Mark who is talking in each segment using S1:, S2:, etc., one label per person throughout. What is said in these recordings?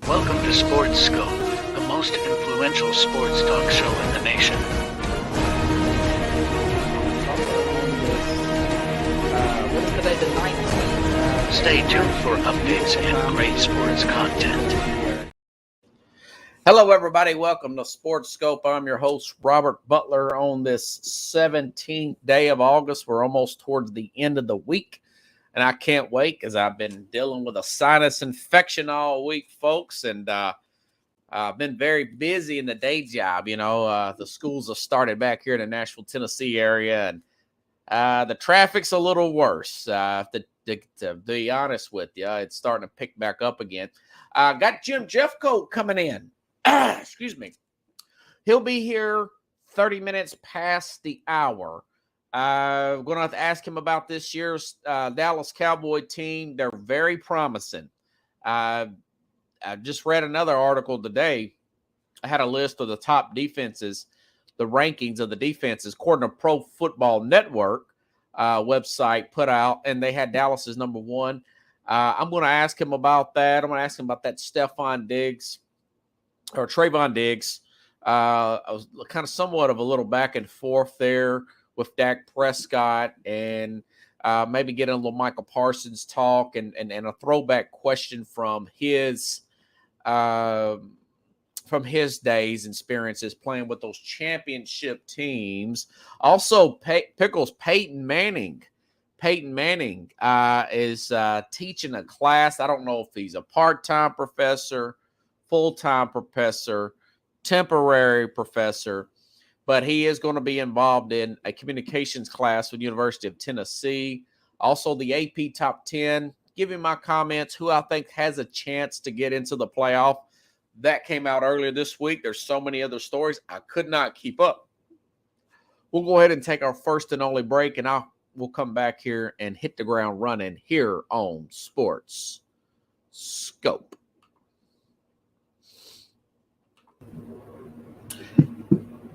S1: Welcome to Sports Scope, the most influential sports talk show in the nation.
S2: What is today, the 19th?
S1: Stay tuned for updates and great sports content.
S3: Hello, everybody. Welcome to Sports Scope. I'm your host, Robert Butler, on this 17th day of August. We're almost towards the end of the week, and I can't wait because I've been dealing with a sinus infection all week, folks, and I've been very busy in the day job. You know, the schools have started back here in the Nashville, Tennessee area, and the traffic's a little worse. To be honest with you, it's starting to pick back up again. Got Jim Jeffcoat coming in. Excuse me. He'll be here 30 minutes past the hour. I'm going to have to ask him about this year's Dallas Cowboy team. They're very promising. I just read another article today. I had a list of the top defenses, the rankings of the defenses, according to Pro Football Network website put out, and they had Dallas as number one. I'm going to ask him about that. I'm going to ask him about that Trayvon Diggs. I was kind of somewhat of a little back and forth there with Dak Prescott, and maybe getting a little Michael Parsons talk and a throwback question from his days and experiences playing with those championship teams. Also, Pickles Peyton Manning. Peyton Manning is teaching a class. I don't know if he's a part-time professor, full-time professor, temporary professor, but he is going to be involved in a communications class with University of Tennessee. Also, the AP Top 10. Give me my comments, who I think has a chance to get into the playoff. That came out earlier this week. There's so many other stories. I could not keep up. We'll go ahead and take our first and only break, and we'll come back here and hit the ground running here on Sports Scope.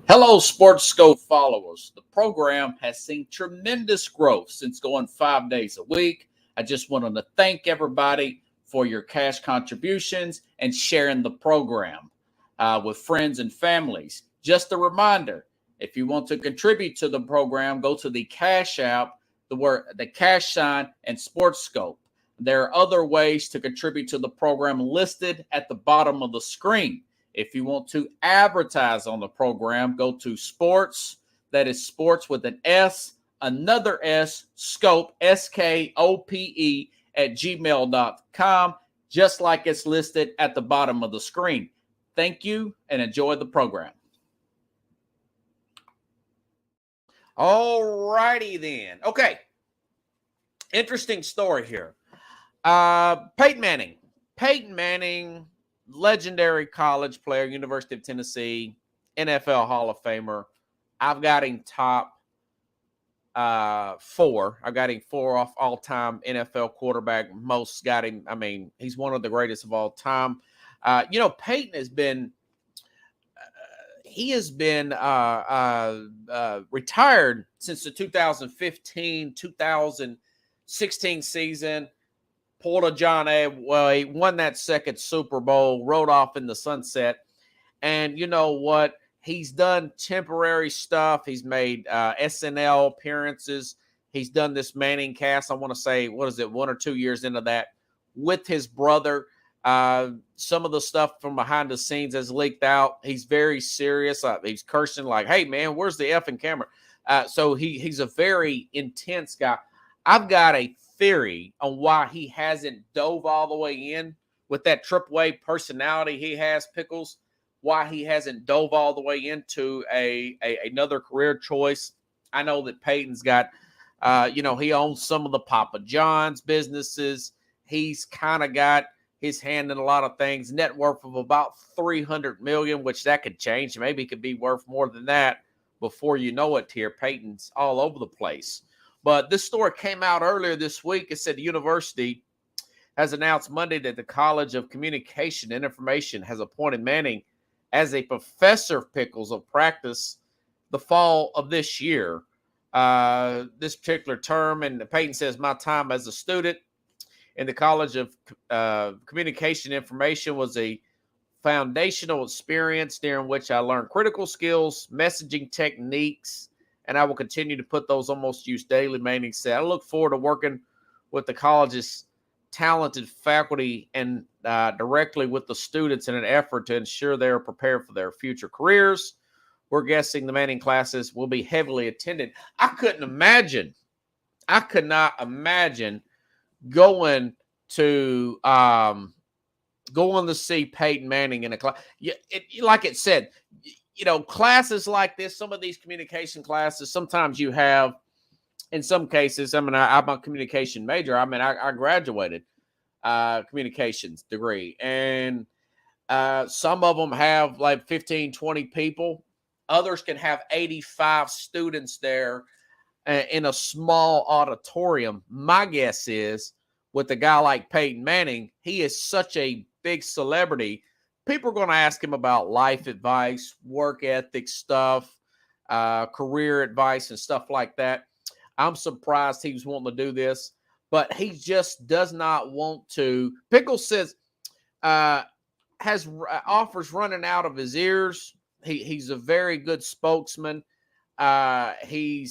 S3: Hello, Sports Scope followers. The program has seen tremendous growth since going 5 days a week. I just wanted to thank everybody for your cash contributions and sharing the program with friends and families. Just a reminder, if you want to contribute to the program, go to the Cash App, the cash sign, and Sports Scope. There are other ways to contribute to the program listed at the bottom of the screen. If you want to advertise on the program, go to sports, that is sports with an S, another S, scope, SKOPE, at gmail.com, just like it's listed at the bottom of the screen. Thank you and enjoy the program. All righty then. Okay. Interesting story here. Peyton Manning, legendary college player, University of Tennessee, NFL Hall of Famer. I've got him top 4. I've got him 4 off all-time NFL quarterback. Most got him. I mean, he's one of the greatest of all time. Peyton has been retired since the 2015-2016 season. Pulled a John A. Well, he won that second Super Bowl, rode off in the sunset. And you know what? He's done temporary stuff. He's made SNL appearances. He's done this Manning cast. I want to say, 1 or 2 years into that with his brother. Some of the stuff from behind the scenes has leaked out. He's very serious. He's cursing like, hey, man, where's the effing camera? So he's a very intense guy. I've got a theory on why he hasn't dove all the way in with that triple A personality he has, Pickles, why he hasn't dove all the way into another career choice. I know that Peyton's got, he owns some of the Papa John's businesses. He's kind of got his hand in a lot of things, net worth of about $300 million, which that could change. Maybe it could be worth more than that before you know it here. Peyton's all over the place. But this story came out earlier this week. It said the university has announced Monday that the College of Communication and Information has appointed Manning as a professor of Pickles of practice the fall of this year. This particular term, and Peyton says, my time as a student in the College of Communication Information was a foundational experience during which I learned critical skills, messaging techniques, and I will continue to put those on most use daily. Manning said, I look forward to working with the college's talented faculty and directly with the students in an effort to ensure they are prepared for their future careers. We're guessing the Manning classes will be heavily attended. I could not imagine going to see Peyton Manning in a class. Like it said, classes like this, some of these communication classes, sometimes you have, in some cases, I'm a communication major. I graduated communications degree, and some of them have like 15, 20 people. Others can have 85 students there in a small auditorium. My guess is with a guy like Peyton Manning, he is such a big celebrity. People are going to ask him about life advice, work ethic stuff, career advice, and stuff like that. I'm surprised he was wanting to do this, but he just does not want to. Pickles says has offers running out of his ears. He's a very good spokesman. He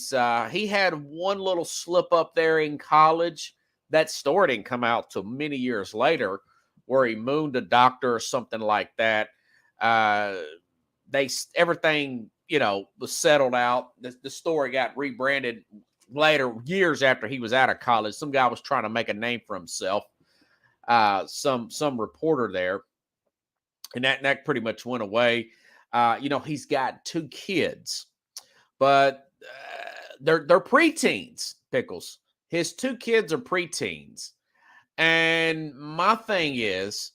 S3: had one little slip up there in college. That story didn't come out till many years later, where he mooned a doctor or something like that. Everything was settled out. The story got rebranded later, years after he was out of college. Some guy was trying to make a name for himself. Some reporter there, and that pretty much went away. He's got 2 kids, but they're preteens. Pickles. His 2 kids are preteens. And my thing is,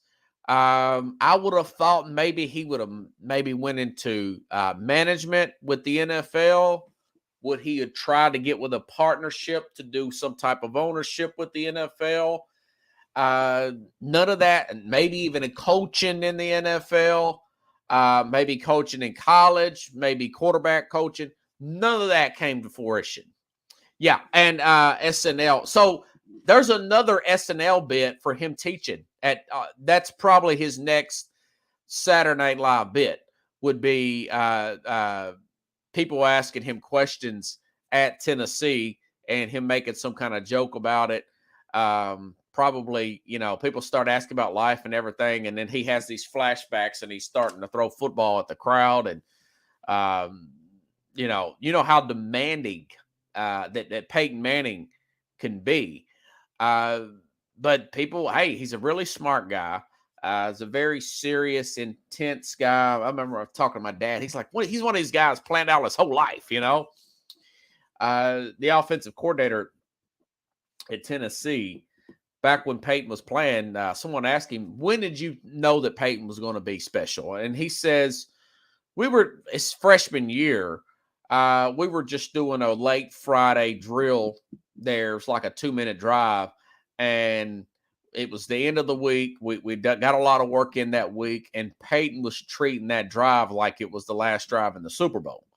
S3: I would have thought maybe he would have went into management with the NFL. Would he have tried to get with a partnership to do some type of ownership with the NFL? None of that. And maybe even a coaching in the NFL, maybe coaching in college, maybe quarterback coaching. None of that came to fruition. Yeah, and SNL. So there's another SNL bit for him teaching. That's probably his next Saturday Night Live bit, would be people asking him questions at Tennessee and him making some kind of joke about it. Probably, people start asking about life and everything, and then he has these flashbacks and he's starting to throw football at the crowd. And, how demanding that Peyton Manning can be. But people, hey, he's a really smart guy. He's a very serious, intense guy. I remember talking to my dad. He's like, he's one of these guys planned out his whole life, The offensive coordinator at Tennessee, back when Peyton was playing, someone asked him, when did you know that Peyton was going to be special? And he says, it's freshman year. We were just doing a late Friday drill there. It was like a 2-minute drive, and it was the end of the week. We got a lot of work in that week, and Peyton was treating that drive like it was the last drive in the Super Bowl.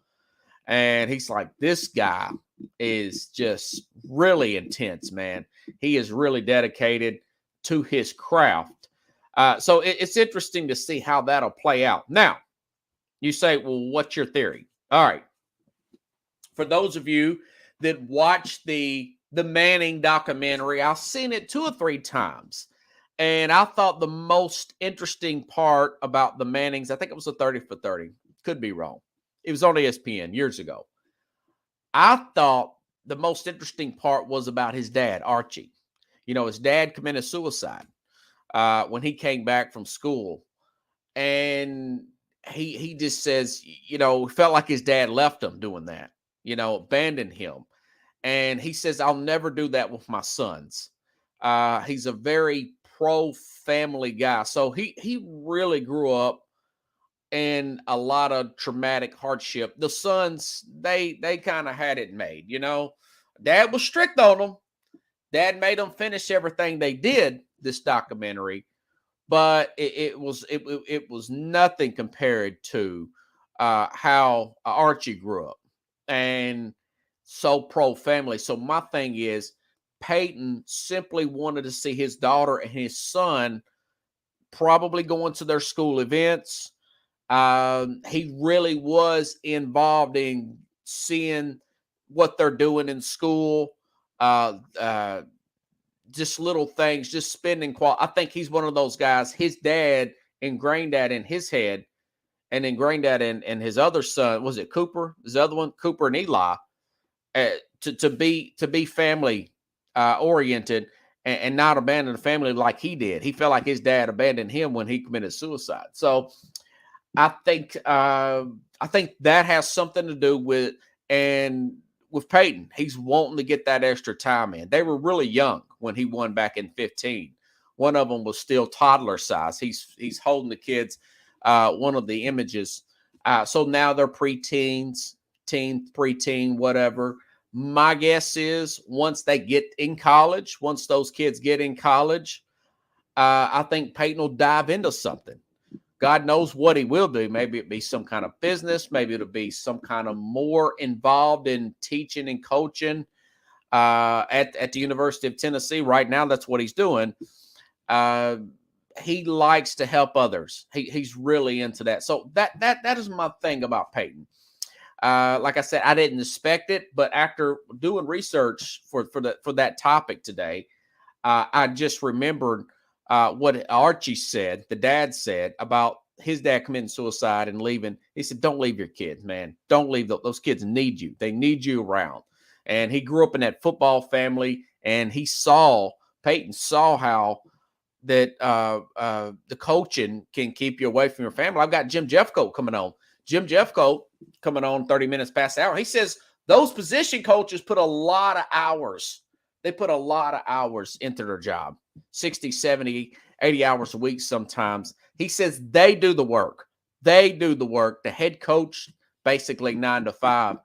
S3: And he's like, this guy is just really intense, man. He is really dedicated to his craft. So it's interesting to see how that'll play out. Now, you say, well, what's your theory? All right. For those of you that watched the Manning documentary, I've seen it 2 or 3 times. And I thought the most interesting part about the Mannings, I think it was a 30 for 30. Could be wrong. It was on ESPN years ago. I thought the most interesting part was about his dad, Archie. His dad committed suicide when he came back from school. And he just says, felt like his dad left him doing that, abandoned him. And he says, I'll never do that with my sons. He's a very pro-family guy. So he really grew up in a lot of traumatic hardship. The sons, they kind of had it made, Dad was strict on them. Dad made them finish everything they did, this documentary. But it was nothing compared to how Archie grew up. And so pro-family. So my thing is, Peyton simply wanted to see his daughter and his son probably going to their school events. He really was involved in seeing what they're doing in school. Just little things, just spending quality. I think he's one of those guys. His dad ingrained that in his head, and ingrained that in his other son. Was it Cooper? His other one, Cooper and Eli, to be family oriented and not abandon the family like he did. He felt like his dad abandoned him when he committed suicide. So I think that has something to do with Peyton. He's wanting to get that extra time in. They were really young when he won back in 2015. One of them was still toddler size. He's holding the kids. One of the images. So now they're preteens, preteen, whatever. My guess is once they get in college, once those kids get in college, I think Peyton will dive into something. God knows what he will do. Maybe it be some kind of business. Maybe it'll be some kind of more involved in teaching and coaching at the University of Tennessee. Right now, that's what he's doing. He likes to help others. He's really into that. So that is my thing about Peyton. Like I said, I didn't expect it, but after doing research for that topic today, I just remembered what Archie said, the dad said about his dad committing suicide and leaving. He said, "Don't leave your kids, man. Don't leave those kids. Need you. They need you around." And he grew up in that football family, and Peyton saw how that the coaching can keep you away from your family. I've got Jim Jeffcoat coming on. Jim Jeffcoat coming on 30 minutes past the hour. He says those position coaches put a lot of hours. They put a lot of hours into their job, 60, 70, 80 hours a week sometimes. He says they do the work. They do the work. The head coach, basically 9 to 5.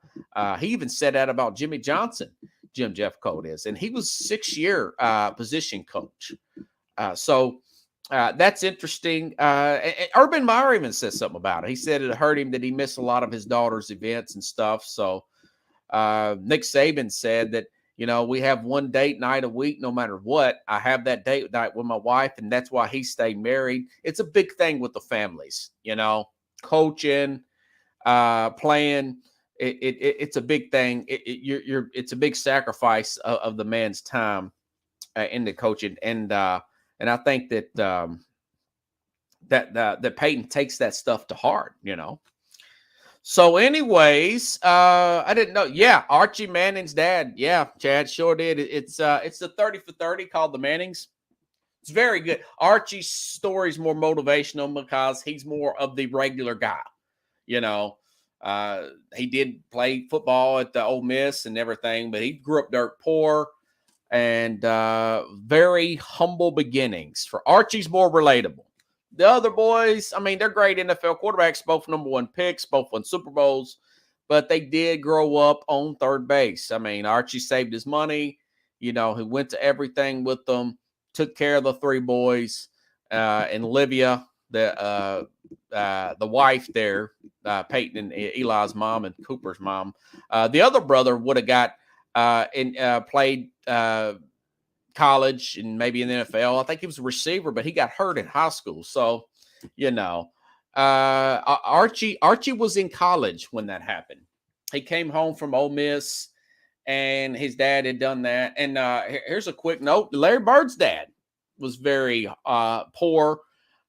S3: He even said that about Jimmy Johnson, Jim Jeffcoat is. And he was 6-year position coach. So that's interesting. Urban Meyer even said something about it. He said it hurt him that he missed a lot of his daughter's events and stuff. So Nick Saban said that, we have one date night a week, no matter what. I have that date night with my wife, and that's why he stayed married. It's a big thing with the families, coaching, playing. It's a big thing. It's a big sacrifice of the man's time in the coaching, and I think that that Peyton takes that stuff to heart, So, anyways, I didn't know. Yeah, Archie Manning's dad. Yeah, Chad sure did. It's the 30 for 30 called The Mannings. It's very good. Archie's story is more motivational because he's more of the regular guy. He did play football at the Ole Miss and everything, but he grew up dirt poor. And very humble beginnings. For Archie's more relatable. The other boys, they're great NFL quarterbacks, both number 1 picks, both won Super Bowls, but they did grow up on third base. Archie saved his money. He went to everything with them, took care of the 3 boys, and Olivia, the wife there, Peyton and Eli's mom and Cooper's mom. The other brother would have got played college and maybe in the NFL. I think he was a receiver, but he got hurt in high school. So, Archie was in college when that happened. He came home from Ole Miss, and his dad had done that. And here's a quick note: Larry Bird's dad was very poor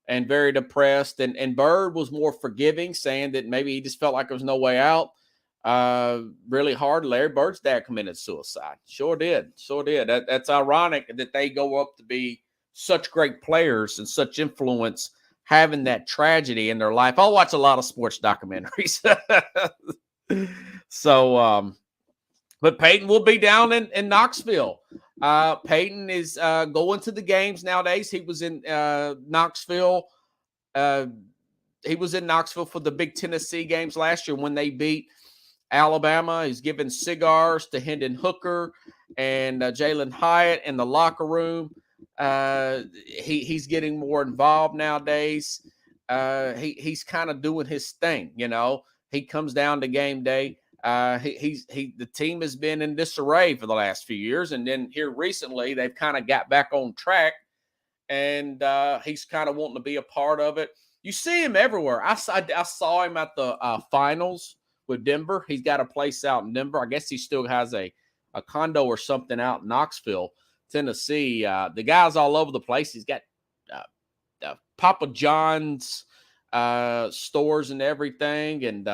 S3: and very depressed, and Bird was more forgiving, saying that maybe he just felt like there was no way out. Really hard. Larry Bird's dad committed suicide. Sure did. That's ironic that they go up to be such great players and such influence, having that tragedy in their life. I'll watch a lot of sports documentaries. So, but Peyton will be down in Knoxville. Peyton is going to the games nowadays. He was in Knoxville. He was in Knoxville for the big Tennessee games last year when they beat Alabama. He's giving cigars to Hendon Hooker and Jalen Hyatt in the locker room. He's getting more involved nowadays. He's kind of doing his thing, He comes down to game day. The team has been in disarray for the last few years, and then here recently they've kind of got back on track, and he's kind of wanting to be a part of it. You see him everywhere. I saw him at the finals with Denver. He's got a place out in Denver. I guess he still has a condo or something out in Knoxville, Tennessee. The guy's all over the place. He's got Papa John's stores and everything, and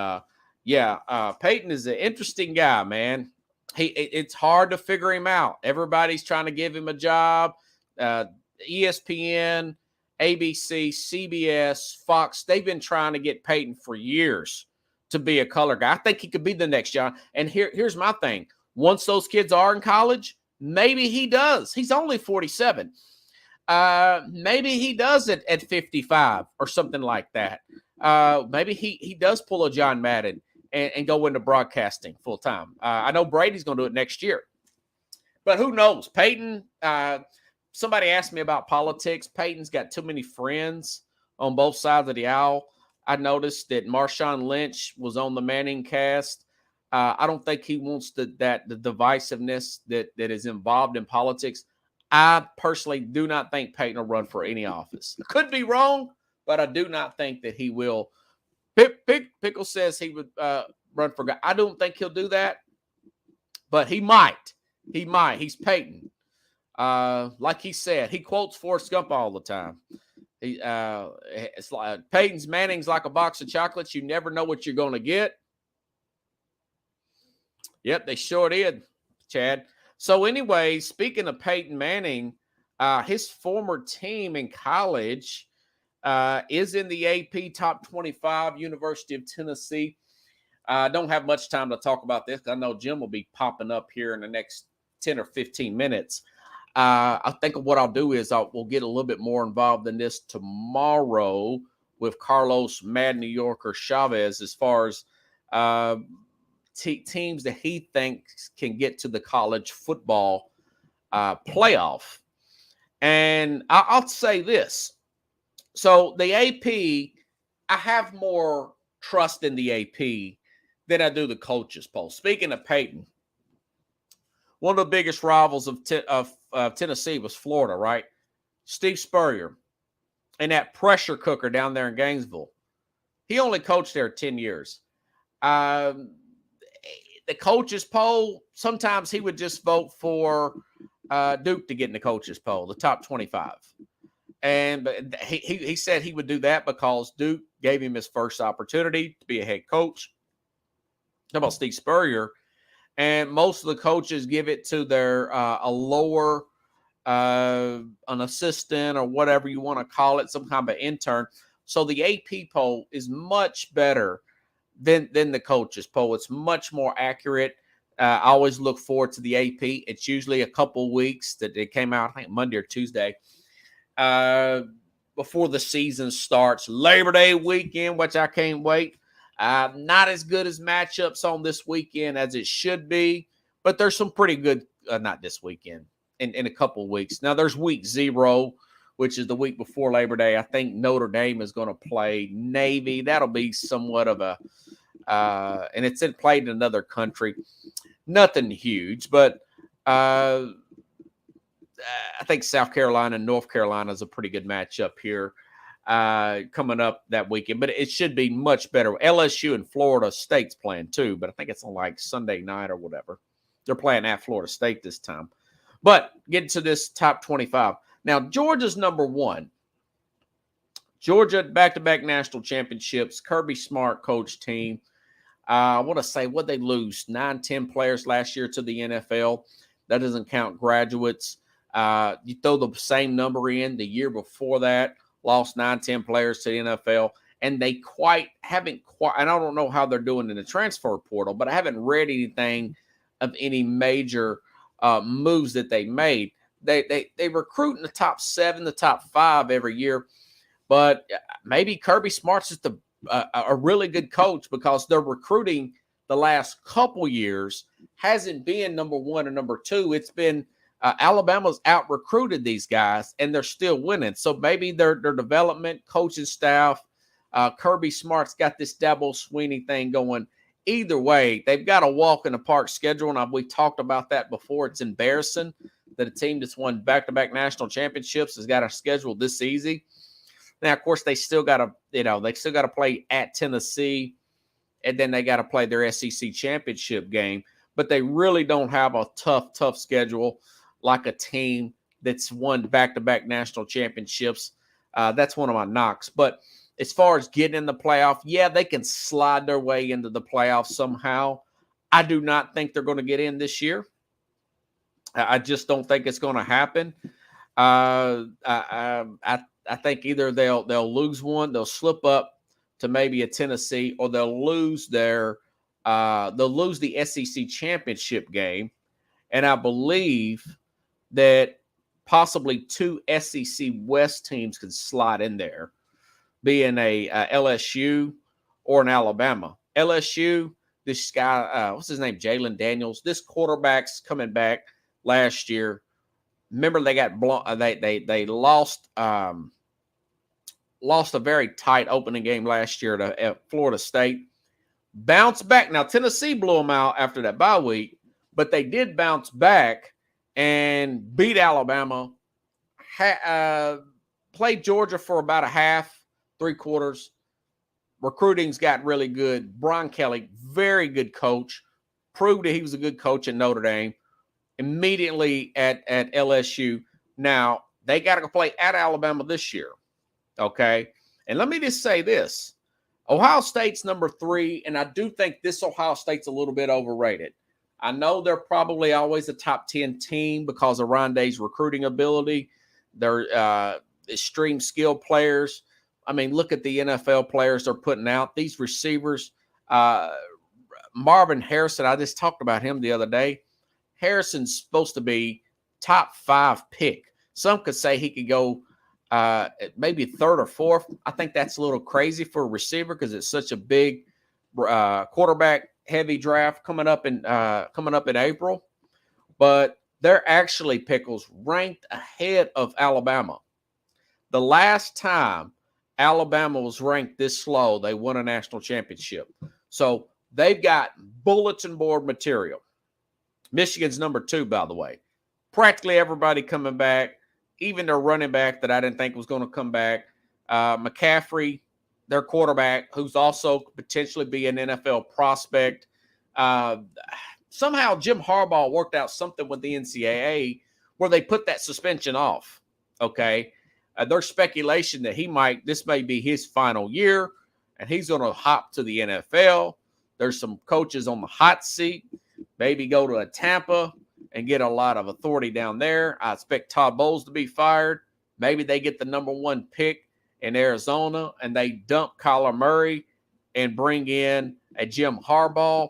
S3: Peyton is an interesting guy, man. It's hard to figure him out. Everybody's trying to give him a job. ESPN, ABC, CBS, Fox, they've been trying to get Peyton for years to be a color guy. I think he could be the next John. And here's my thing. Once those kids are in college, maybe he does. He's only 47. Maybe he does it at 55 or something like that. Maybe he does pull a John Madden and go into broadcasting full time. I know Brady's going to do it next year, but who knows? Peyton, somebody asked me about politics. Peyton's got too many friends on both sides of the aisle. I noticed that Marshawn Lynch was on the Manning cast. I don't think he wants the divisiveness that is involved in politics. I personally do not think Peyton will run for any office. I could be wrong, but I do not think that he will. Pickle says he would run for – I don't think he'll do that, but he might. He might. He's Peyton. Like he said, he quotes Forrest Gump all the time. It's like Peyton's Manning's like a box of chocolates. You never know what you're going to get. Yep, they sure did, Chad. So anyway, speaking of Peyton Manning, his former team in college is in the AP Top 25, University of Tennessee. I don't have much time to talk about this. I know Jim will be popping up here in the next 10 or 15 minutes. I think what I'll do is we'll get a little bit more involved in this tomorrow with Carlos Mad New Yorker Chavez as far as teams that he thinks can get to the college football playoff. And I'll say this. So the AP, I have more trust in the AP than I do the coaches poll. Speaking of Peyton, one of the biggest rivals of Tennessee was Florida, right? Steve Spurrier and that pressure cooker down there in Gainesville. He only coached there 10 years. The coaches poll, sometimes he would just vote for Duke to get in the coaches poll, the top 25. And he said he would do that because Duke gave him his first opportunity to be a head coach. How about Steve Spurrier? And most of the coaches give it to their a lower, an assistant or whatever you want to call it, some kind of intern. So the AP poll is much better than the coaches poll. It's much more accurate. I always look forward to the AP. It's usually a couple weeks that it came out, I think Monday or Tuesday, before the season starts. Labor Day weekend, which I can't wait. Not as good as matchups on this weekend as it should be, but there's some pretty good, not this weekend, in a couple weeks. Now, there's week 0, which is the week before Labor Day. I think Notre Dame is going to play Navy. That'll be somewhat of a, and it's played in another country. Nothing huge, but I think South Carolina and North Carolina is a pretty good matchup here coming up that weekend. But it should be much better. LSU and Florida State's playing too, but I think it's on like Sunday night or whatever. They're playing at Florida State this time. But getting to this top 25. Now, Georgia's number 1. Georgia, back-to-back national championships. Kirby Smart coach team. I want to say, what they lose? 9-10 players last year to the NFL. That doesn't count graduates. You throw the same number in the year before that, lost 9-10 players to the NFL, and they haven't quite, and I don't know how they're doing in the transfer portal, but I haven't read anything of any major moves that they made. They recruit in the top 7, the top 5 every year, but maybe Kirby Smart's just a really good coach because their recruiting the last couple years hasn't been number 1 or number 2. It's been Alabama's out-recruited these guys, and they're still winning. So maybe their development, coaching staff, Kirby Smart's got this Dabo Swinney thing going either way, they've got a walk in the park schedule, and we talked about that before. It's embarrassing that a team that's won back-to-back national championships has got a schedule this easy. Now, of course, they still got to play at Tennessee, and then they got to play their SEC championship game. But they really don't have a tough schedule like a team that's won back-to-back national championships. That's one of my knocks. But as far as getting in the playoff, yeah, they can slide their way into the playoffs somehow. I do not think they're going to get in this year. I just don't think it's going to happen. I think either they'll lose one, they'll slip up to maybe a Tennessee, or they'll lose the SEC championship game. And I believe that possibly 2 SEC West teams could slide in there, being a LSU or an Alabama. LSU, this guy, what's his name? Jalen Daniels. This quarterback's coming back last year. Remember, they got blown. They lost a very tight opening game last year to Florida State. Bounced back. Now, Tennessee blew them out after that bye week, but they did bounce back and beat Alabama. Played Georgia for about a half, 3/4. Recruiting's got really good. Brian Kelly, very good coach. Proved that he was a good coach at Notre Dame. Immediately at LSU. Now, they got to go play at Alabama this year. Okay? And let me just say this. Ohio State's number 3, and I do think this Ohio State's a little bit overrated. I know they're probably always a top 10 team because of Rondé's recruiting ability. They're extreme skill players. I mean, look at the NFL players they're putting out. These receivers, Marvin Harrison, I just talked about him the other day. Harrison's supposed to be top 5 pick. Some could say he could go maybe 3rd or 4th. I think that's a little crazy for a receiver because it's such a big quarterback-heavy draft coming up in April. But they're actually, Pickles, ranked ahead of Alabama. The last time Alabama was ranked this low, they won a national championship. So they've got bulletin board material. Michigan's number 2, by the way. Practically everybody coming back, even their running back that I didn't think was going to come back. McCaffrey, their quarterback, who's also potentially be an NFL prospect. Somehow Jim Harbaugh worked out something with the NCAA where they put that suspension off, okay? There's speculation that this may be his final year, and he's going to hop to the NFL. There's some coaches on the hot seat. Maybe go to a Tampa and get a lot of authority down there. I expect Todd Bowles to be fired. Maybe they get the number 1 pick in Arizona and they dump Kyler Murray and bring in a Jim Harbaugh.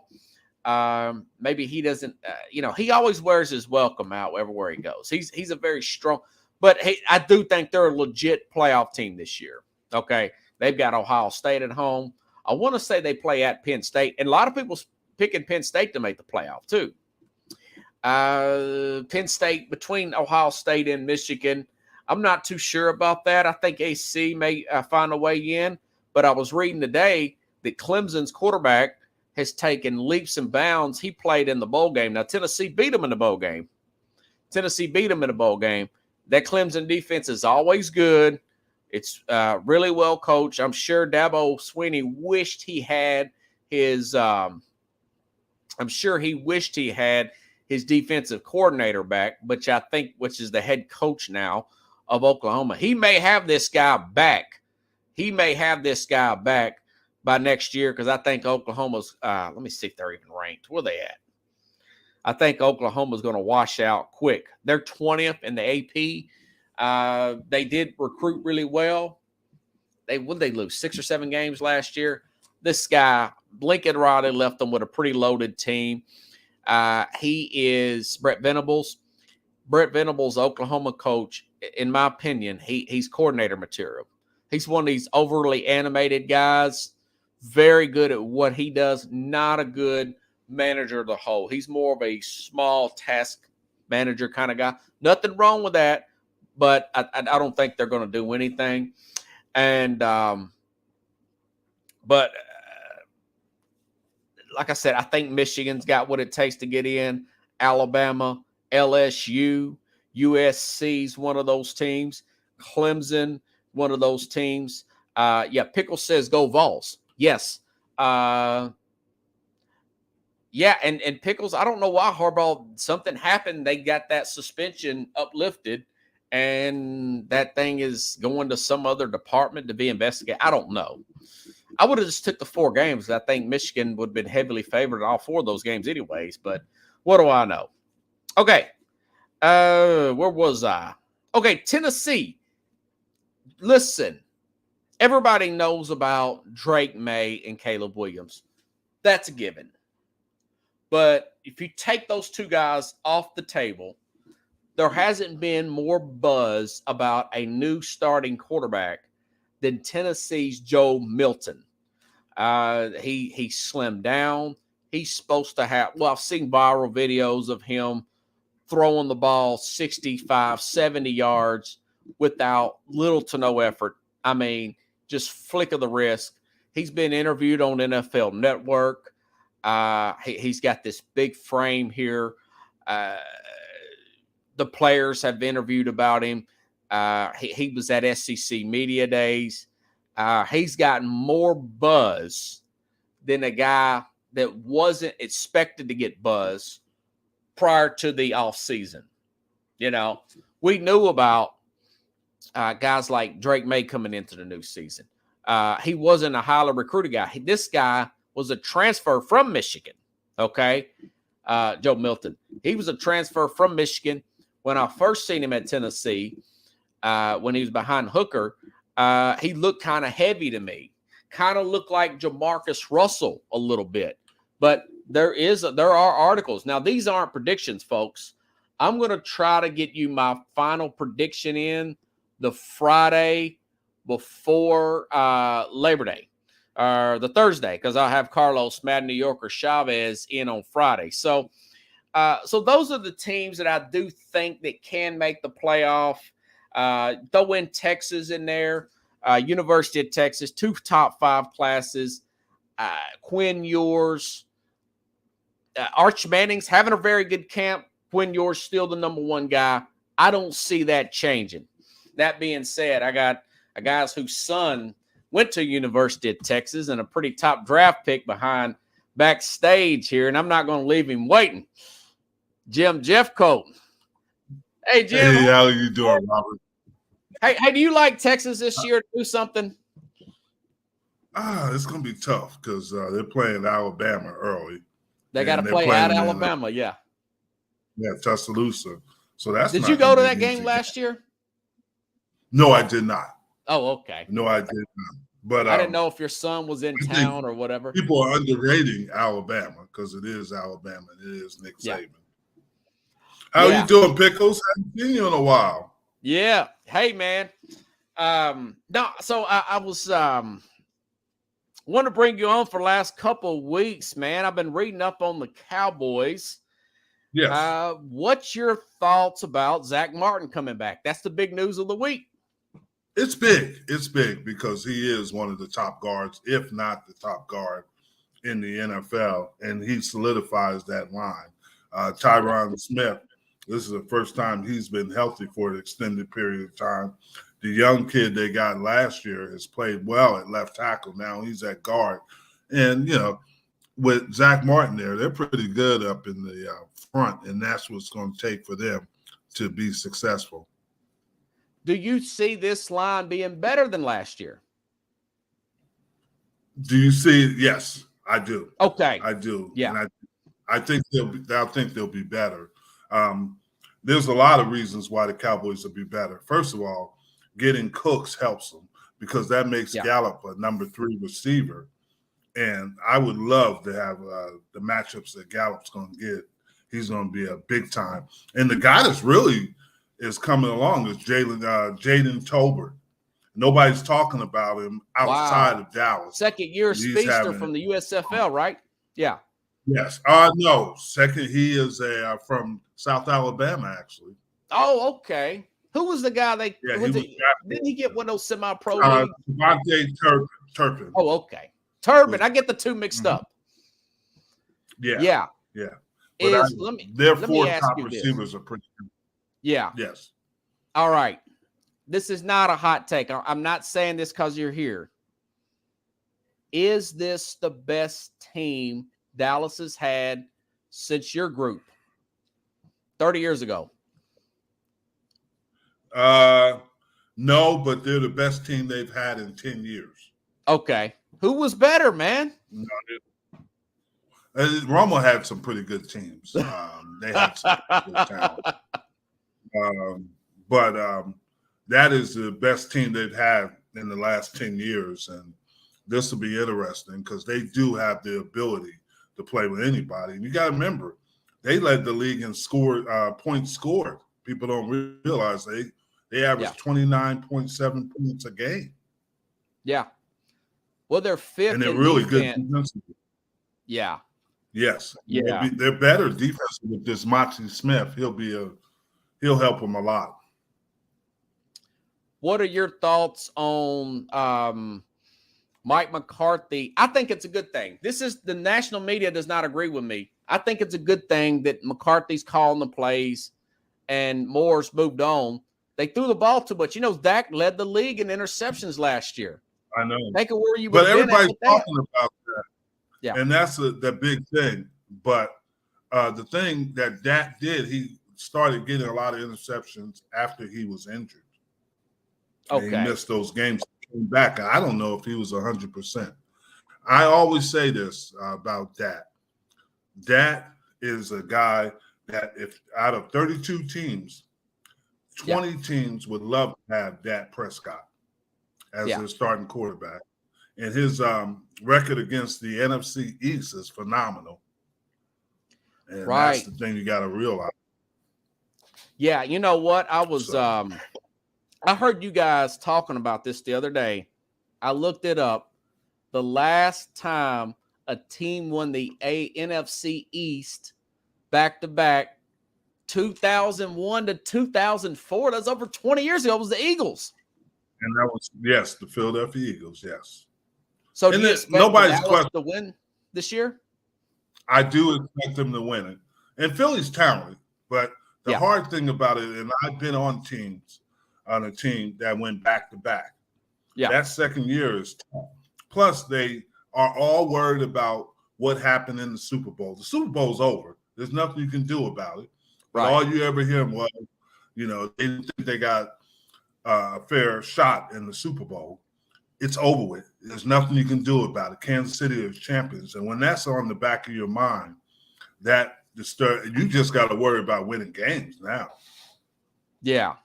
S3: Maybe he doesn't, he always wears his welcome out everywhere he goes. He's a very strong, but hey, I do think they're a legit playoff team this year. Okay. They've got Ohio State at home. I want to say they play at Penn State, and a lot of people picking Penn State to make the playoff too. Penn State between Ohio State and Michigan. I'm not too sure about that. I think AC may find a way in, but I was reading today that Clemson's quarterback has taken leaps and bounds. He played in the bowl game. Now, Tennessee beat him in the bowl game. That Clemson defense is always good. It's really well coached. I'm sure Dabo Swinney wished he had his his defensive coordinator back, which is the head coach now of Oklahoma. He may have this guy back. By next year because I think Oklahoma's let me see if they're even ranked. Where are they at? I think Oklahoma's going to wash out quick. They're 20th in the AP. They did recruit really well. Would they lose 6 or 7 games last year? This guy, Lincoln Riley, left them with a pretty loaded team. He is Brett Venables. Brett Venables, Oklahoma coach, in my opinion, he's coordinator material. He's one of these overly animated guys, very good at what he does, not a good manager of the whole. He's more of a small task manager kind of guy. Nothing wrong with that, but I don't think they're going to do anything. And but like I said, I think Michigan's got what it takes to get in. Alabama, LSU, USC's one of those teams. Clemson, one of those teams. Yeah, Pickle says go Vols. Yes. Yeah, and Pickles, I don't know why Harbaugh, something happened. They got that suspension uplifted, and that thing is going to some other department to be investigated. I don't know. I would have just took the 4 games. I think Michigan would have been heavily favored in all 4 of those games anyways, but what do I know? Okay. Where was I? Okay, Tennessee. Listen, everybody knows about Drake May and Caleb Williams. That's a given. But if you take those 2 guys off the table, there hasn't been more buzz about a new starting quarterback than Tennessee's Joe Milton. He slimmed down. He's supposed to have, well, I've seen viral videos of him throwing the ball 65, 70 yards without little to no effort. I mean, just flick of the wrist. He's been interviewed on NFL Network. He's got this big frame here. The players have interviewed about him. He was at SEC Media Days. He's gotten more buzz than a guy that wasn't expected to get buzz prior to the offseason. You know, we knew about guys like Drake May coming into the new season. He wasn't a highly recruited guy. This guy was a transfer from Michigan, okay? Joe Milton. He was a transfer from Michigan. When I first seen him at Tennessee, when he was behind Hooker, he looked kind of heavy to me. Kind of looked like Jamarcus Russell a little bit. But there are articles. Now, these aren't predictions, folks. I'm going to try to get you my final prediction in the Friday before Labor Day, or the Thursday, because I'll have Carlos Mad New Yorker Chavez in on Friday. So those are the teams that I do think that can make the playoff. Throw in Texas in there, University of Texas, 2 top 5 classes. Quinn Ewers, Arch Manning's having a very good camp. Quinn Ewers still the number 1 guy. I don't see that changing. That being said, I got a guy whose son went to University of Texas and a pretty top draft pick behind backstage here, and I'm not going to leave him waiting. Jim Jeffcoat. Hey, Jim.
S4: Hey, how are you doing, Robert?
S3: Hey, do you like Texas this year to do something?
S4: It's going to be tough because they're playing Alabama early.
S3: They got to play at Alabama, yeah.
S4: Yeah, Tuscaloosa. So that's.
S3: Did you go to that game last year?
S4: No, I did not.
S3: Oh, okay.
S4: No, I did not. But
S3: I didn't know if your son was in town or whatever.
S4: People are underrating Alabama because it is Alabama and it is Nick Saban. How are you doing, Pickles? Haven't seen you in a while.
S3: Yeah. Hey, man. No, so I was want to bring you on for the last couple of weeks, man. I've been reading up on the Cowboys.
S4: Yes.
S3: What's your thoughts about Zach Martin coming back? That's the big news of the week.
S4: It's big. It's big because he is one of the top guards, if not the top guard in the NFL, and he solidifies that line. Tyron Smith, this is the first time he's been healthy for an extended period of time. The young kid they got last year has played well at left tackle. Now he's at guard. And, you know, with Zach Martin there, they're pretty good up in the front, and that's what's going to take for them to be successful.
S3: Do you see this line being better than last year?
S4: Do you see? Yes, I do.
S3: Okay,
S4: I do.
S3: Yeah,
S4: and I think they'll be better. There's a lot of reasons why the Cowboys will be better. First of all, getting Cooks helps them because that makes Gallup a number 3 receiver, and I would love to have the matchups that Gallup's going to get. He's going to be a big time, and the guy that's really is coming along is Jaden Tolbert. Nobody's talking about him outside of Dallas.
S3: Second-year speedster from the USFL, right? Yeah.
S4: Yes. No. Second, he is from South Alabama, actually.
S3: Oh, okay. Who was the guy didn't he get one of those semi-pro leagues?
S4: Devontae Turpin.
S3: Oh, okay. Turbin. I get the two mixed up. Yeah.
S4: yeah.
S3: Let
S4: Their
S3: me
S4: four
S3: ask
S4: top
S3: you this.
S4: receivers are pretty good.
S3: Yeah.
S4: Yes.
S3: All right. This is not a hot take. I'm not saying this because you're here. Is this the best team Dallas has had since your group 30 years ago?
S4: No, but they're the best team they've had in 10 years.
S3: Okay. Who was better, man?
S4: No, Romo had some pretty good teams. They had some good talent. But that is the best team they've had in the last 10 years. And this will be interesting because they do have the ability to play with anybody. And you got to remember, they led the league in points scored. People don't realize they average 29.7 points a game.
S3: Yeah. Well, they're fifth
S4: and they're
S3: in
S4: really
S3: defense.
S4: good defensively.
S3: Yeah.
S4: Yes.
S3: Yeah.
S4: They're better defensive with this Moxie Smith. He'll help them a lot.
S3: What are your thoughts on Mike McCarthy? I think it's a good thing. The national media does not agree with me. I think it's a good thing that McCarthy's calling the plays and Moore's moved on. They threw the ball too much. Dak led the league in interceptions last year.
S4: I know.
S3: Think of where you
S4: but
S3: would
S4: everybody's talking about that.
S3: Yeah.
S4: And that's the big thing. But the thing that Dak did, he started getting a lot of interceptions after he was injured.
S3: Okay.
S4: And he missed those games. Came back. I don't know if he was 100%. I always say this about Dak. Dak is a guy that if out of 32 teams, 20 teams would love to have Dak Prescott as their starting quarterback. And his record against the NFC East is phenomenal. And that's the thing you got to realize.
S3: Yeah, you know what? I heard you guys talking about this the other day. I looked it up. The last time a team won the NFC East back-to-back, 2001 to 2004, that's over 20 years ago, it was the Eagles.
S4: And that was, yes, the Philadelphia Eagles, yes.
S3: So do you expect Dallas to win this year?
S4: I do expect them to win it. And Philly's talented, but the hard thing about it, and I've been on a team that went back-to-back.
S3: Yeah.
S4: That second year is tough. Plus, they are all worried about what happened in the Super Bowl. The Super Bowl's over. There's nothing you can do about it. But all you ever hear was, they didn't think they got a fair shot in the Super Bowl. It's over with. There's nothing you can do about it. Kansas City is champions. And when that's on the back of your mind, you just got to worry about winning games now.
S3: Yeah.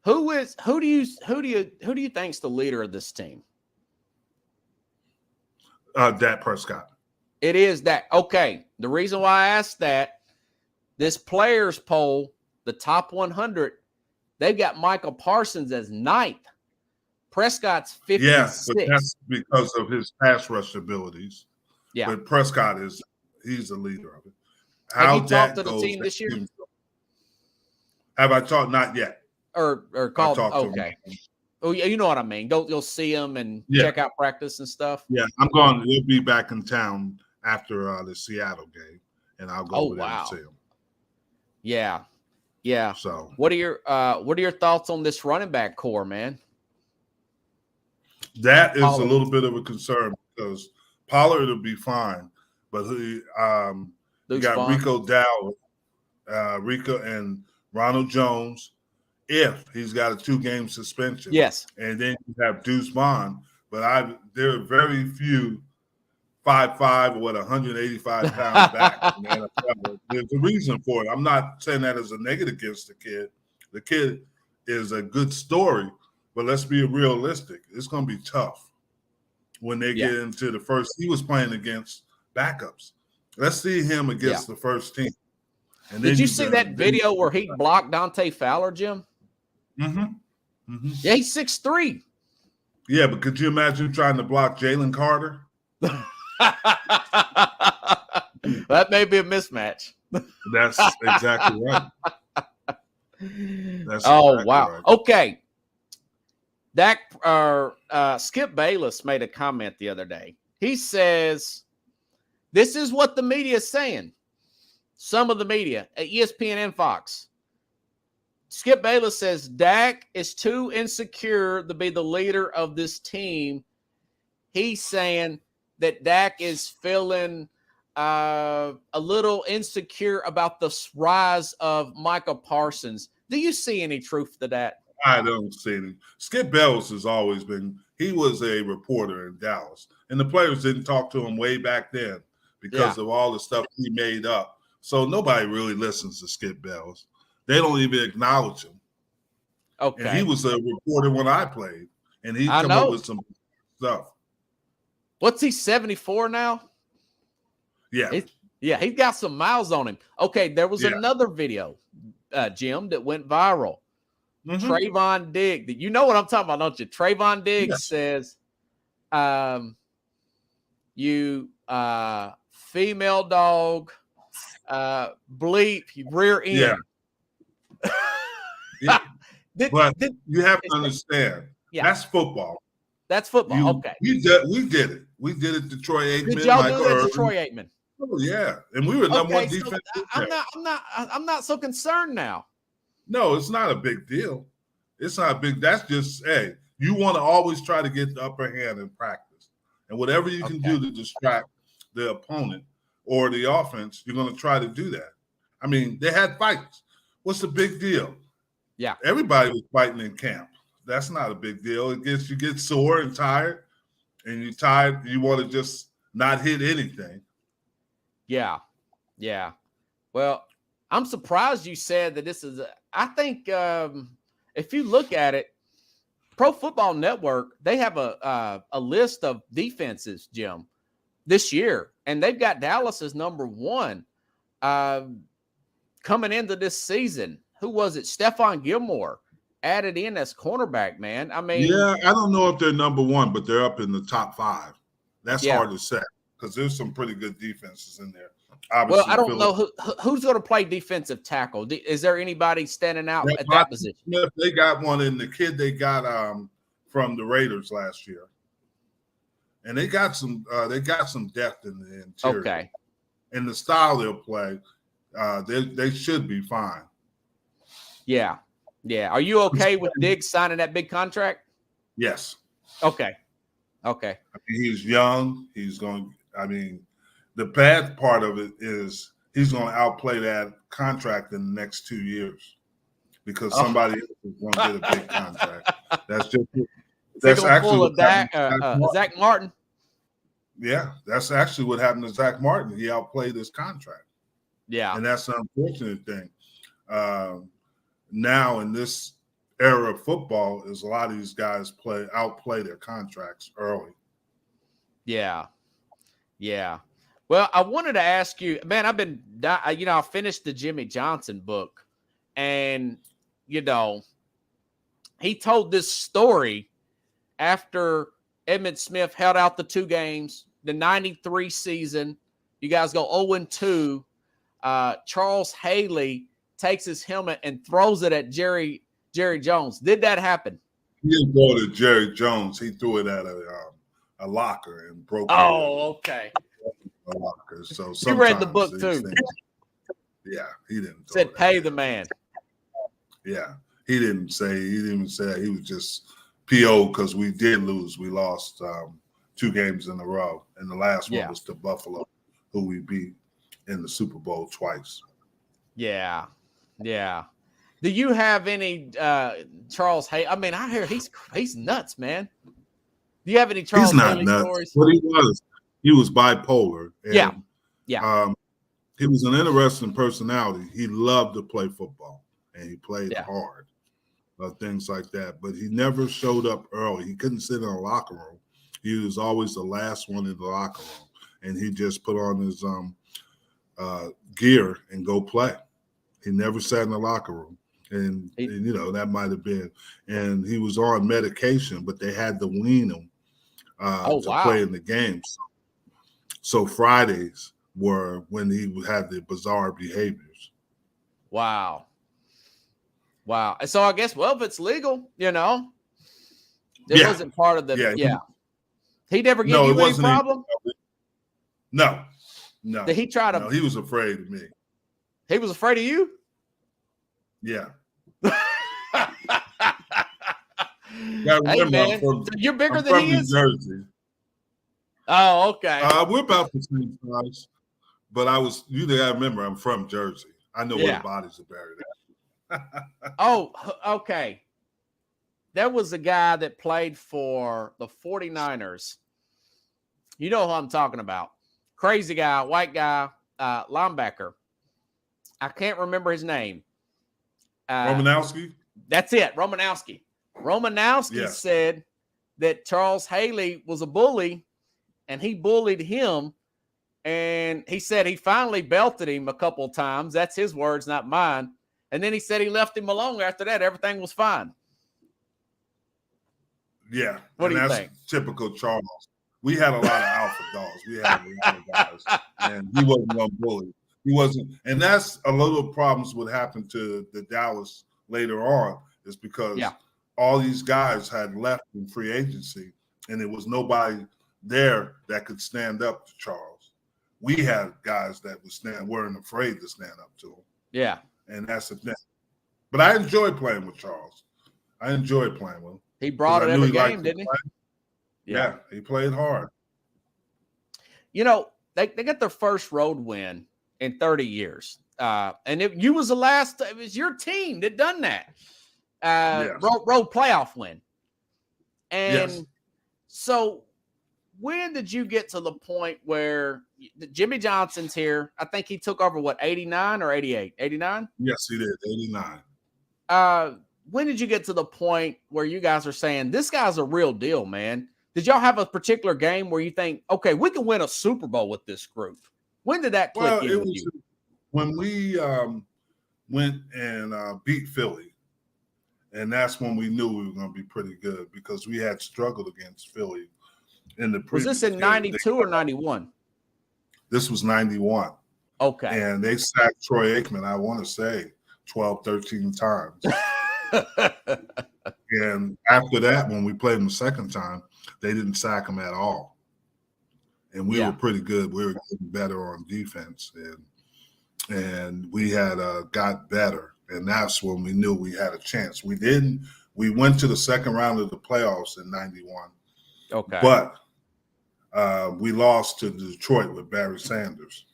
S3: Who do you think's the leader of this team?
S4: Dak Prescott.
S3: It is Dak. Okay. The reason why I asked that, this players poll, the top 100, they've got Michael Parsons as 9th. Prescott's 56.
S4: Yes, but that's because of his pass rush abilities.
S3: Yeah.
S4: But Prescott he's the leader of it.
S3: Have you talked to the team this year?
S4: Have I talked? Not yet.
S3: Or called? Okay. Oh, yeah, you know what I mean. You'll see them and check out practice and stuff.
S4: Yeah, I'm going. We'll be back in town after the Seattle game, and I'll go over there and see them.
S3: Yeah, yeah.
S4: So,
S3: what are your thoughts on this running back core, man?
S4: That is a little bit of a concern because Pollard will be fine, but you got Rico Dowd, Rico and Ronald Jones. If he's got a 2-game suspension,
S3: yes, and
S4: then you have Deuce Vaughn, but there are very few 5'5" or 185 pound back in the NFL. There's a reason for it. I'm not saying that as a negative against the kid. The kid is a good story, but let's be realistic. It's going to be tough when they get into the first. He was playing against backups. Let's see him against the first team.
S3: And did you see that video where he blocked Dante Fowler, Jim?
S4: Mm-hmm. Mm-hmm.
S3: Yeah, he's 6'3".
S4: Yeah, but could you imagine trying to block Jalen Carter?
S3: That may be a mismatch.
S4: That's exactly right.
S3: Wow. Right. Okay. Skip Bayless made a comment the other day. He says This is what the media is saying. Some of the media at ESPN and Fox. Skip Bayless says Dak is too insecure to be the leader of this team. He's saying that Dak is feeling a little insecure about the rise of Micah Parsons. Do you see any truth to that?
S4: I don't see any. Skip Bayless has always been, he was a reporter in Dallas, and the players didn't talk to him way back then because of all the stuff he made up. So nobody really listens to Skip Bayless. They don't even acknowledge him.
S3: Okay.
S4: And he was a reporter when I played, and he come up with some stuff.
S3: What's he, 74 now?
S4: Yeah.
S3: He's got some miles on him. Okay, there was another video, Jim, that went viral. Mm-hmm. Trayvon Diggs. You know what I'm talking about, don't you? Trayvon Diggs says, you female dog, bleep, rear end.
S4: Yeah. But you have to understand, that's football.
S3: That's football. Okay.
S4: We did it. We did it to Troy Aikman.
S3: Did y'all do that to Troy Aikman?
S4: Oh, yeah. And we were number one defense.
S3: I'm not so concerned now.
S4: No, it's not a big deal. It's not big. That's just, hey, you want to always try to get the upper hand in practice. And whatever you can do to distract the opponent or the offense, you're going to try to do that. I mean, they had fights. What's the big deal?
S3: Yeah.
S4: Everybody was fighting in camp. That's not a big deal. You get sore and tired, and you're tired. You want to just not hit anything.
S3: Yeah. Yeah. Well, I'm surprised you said that this is I think if you look at it, Pro Football Network, they have a list of defenses, Jim, this year, and they've got Dallas as number one coming into this season. Who was it? Stephon Gilmore added in as cornerback, man. I mean,
S4: yeah, I don't know if they're number one, but they're up in the top 5. That's hard to say because there's some pretty good defenses in there. Obviously,
S3: well, I don't know who's going to play defensive tackle. Is there anybody standing out at that position?
S4: Smith, they got one in the kid they got from the Raiders last year, and they got some depth in the interior.
S3: Okay,
S4: and the style they'll play, they should be fine.
S3: Yeah. Yeah. Are you okay with Diggs signing that big contract?
S4: Yes.
S3: Okay. I
S4: mean, he's young. The bad part of it is he's going to outplay that contract in the next 2 years because somebody else is going to get a big contract. That's actually
S3: Zach Martin.
S4: Yeah, that's actually what happened to Zach Martin. He outplayed his contract.
S3: Yeah.
S4: And that's an unfortunate thing. Now in this era of football is a lot of these guys outplay their contracts early. Yeah.
S3: Yeah. Well, I wanted to ask you, man, I finished the Jimmy Johnson book and, he told this story after Emmitt Smith held out the 2 games, the 93 season, you guys go 0-2. Charles Haley takes his helmet and throws it at Jerry Jones. Did that happen?
S4: He didn't throw it at Jerry Jones. He threw it at a locker and broke it.
S3: Oh, okay.
S4: A locker. So
S3: you read the book too.
S4: Yeah, he didn't.
S3: Said pay the man.
S4: Yeah, he didn't even say that. He was just PO because we did lose. We lost 2 games in a row, and the last one was to Buffalo, who we beat in the Super Bowl twice.
S3: Yeah. Yeah. Do you have any Charles Haley? I mean, I hear he's nuts, man. Do you have any Charles Haley stories?
S4: What he was bipolar. And,
S3: yeah.
S4: He was an interesting personality. He loved to play football, and he played hard, things like that. But he never showed up early. He couldn't sit in a locker room. He was always the last one in the locker room, and he just put on his gear and go play. He never sat in the locker room. And that might have been. And he was on medication, but they had to wean him to play in the games. So Fridays were when he had the bizarre behaviors.
S3: Wow. And so I guess, if it's legal, it wasn't part of the – He never gave you any problem?
S4: No. No.
S3: Did he try to?
S4: No, he was afraid of me.
S3: He was afraid of you?
S4: Yeah.
S3: Hey, man, so you're bigger than he is?
S4: Jersey.
S3: Oh, okay.
S4: We're about the same size, but I remember I'm from Jersey. I know where the bodies are buried at.
S3: Oh, okay. There was a guy that played for the 49ers. You know who I'm talking about. Crazy guy, white guy, linebacker. I can't remember his name.
S4: Romanowski?
S3: That's it, Romanowski. Romanowski said that Charles Haley was a bully, and he bullied him. And he said he finally belted him a couple of times. That's his words, not mine. And then he said he left him alone. After that, everything was fine.
S4: Yeah.
S3: What do you think?
S4: Typical Charles. We had a lot of alpha dogs. We had a lot of guys. And he wasn't one bully. He wasn't. And that's a little problems what happened to the Dallas later on is because all these guys had left in free agency, and there was nobody there that could stand up to Charles. We had guys that weren't afraid to stand up to him. Yeah. And that's the thing. But I enjoyed playing with Charles. I enjoyed playing with him.
S3: He brought it every game, didn't he?
S4: Yeah, he played hard.
S3: You know, they got their first road win in 30 years. And you was the last, it was your team that done that. Road playoff win. And so when did you get to the point where Jimmy Johnson's here? I think he took over, 89 or 88? 89?
S4: Yes, he did, 89.
S3: When did you get to the point where you guys are saying, this guy's a real deal, man? Did y'all have a particular game where you think, okay, we can win a Super Bowl with this group? When did that click in with you?
S4: When we went and beat Philly, and that's when we knew we were going to be pretty good because we had struggled against Philly in the previous.
S3: Was this in 92 or 91?
S4: This was 91.
S3: Okay.
S4: And they sacked Troy Aikman, I want to say, 12, 13 times. And after that, when we played him the second time, they didn't sack him at all. And we were pretty good. We were getting better on defense. And we had got better. And that's when we knew we had a chance. We went to the second round of the playoffs in 91.
S3: Okay.
S4: But we lost to Detroit with Barry Sanders.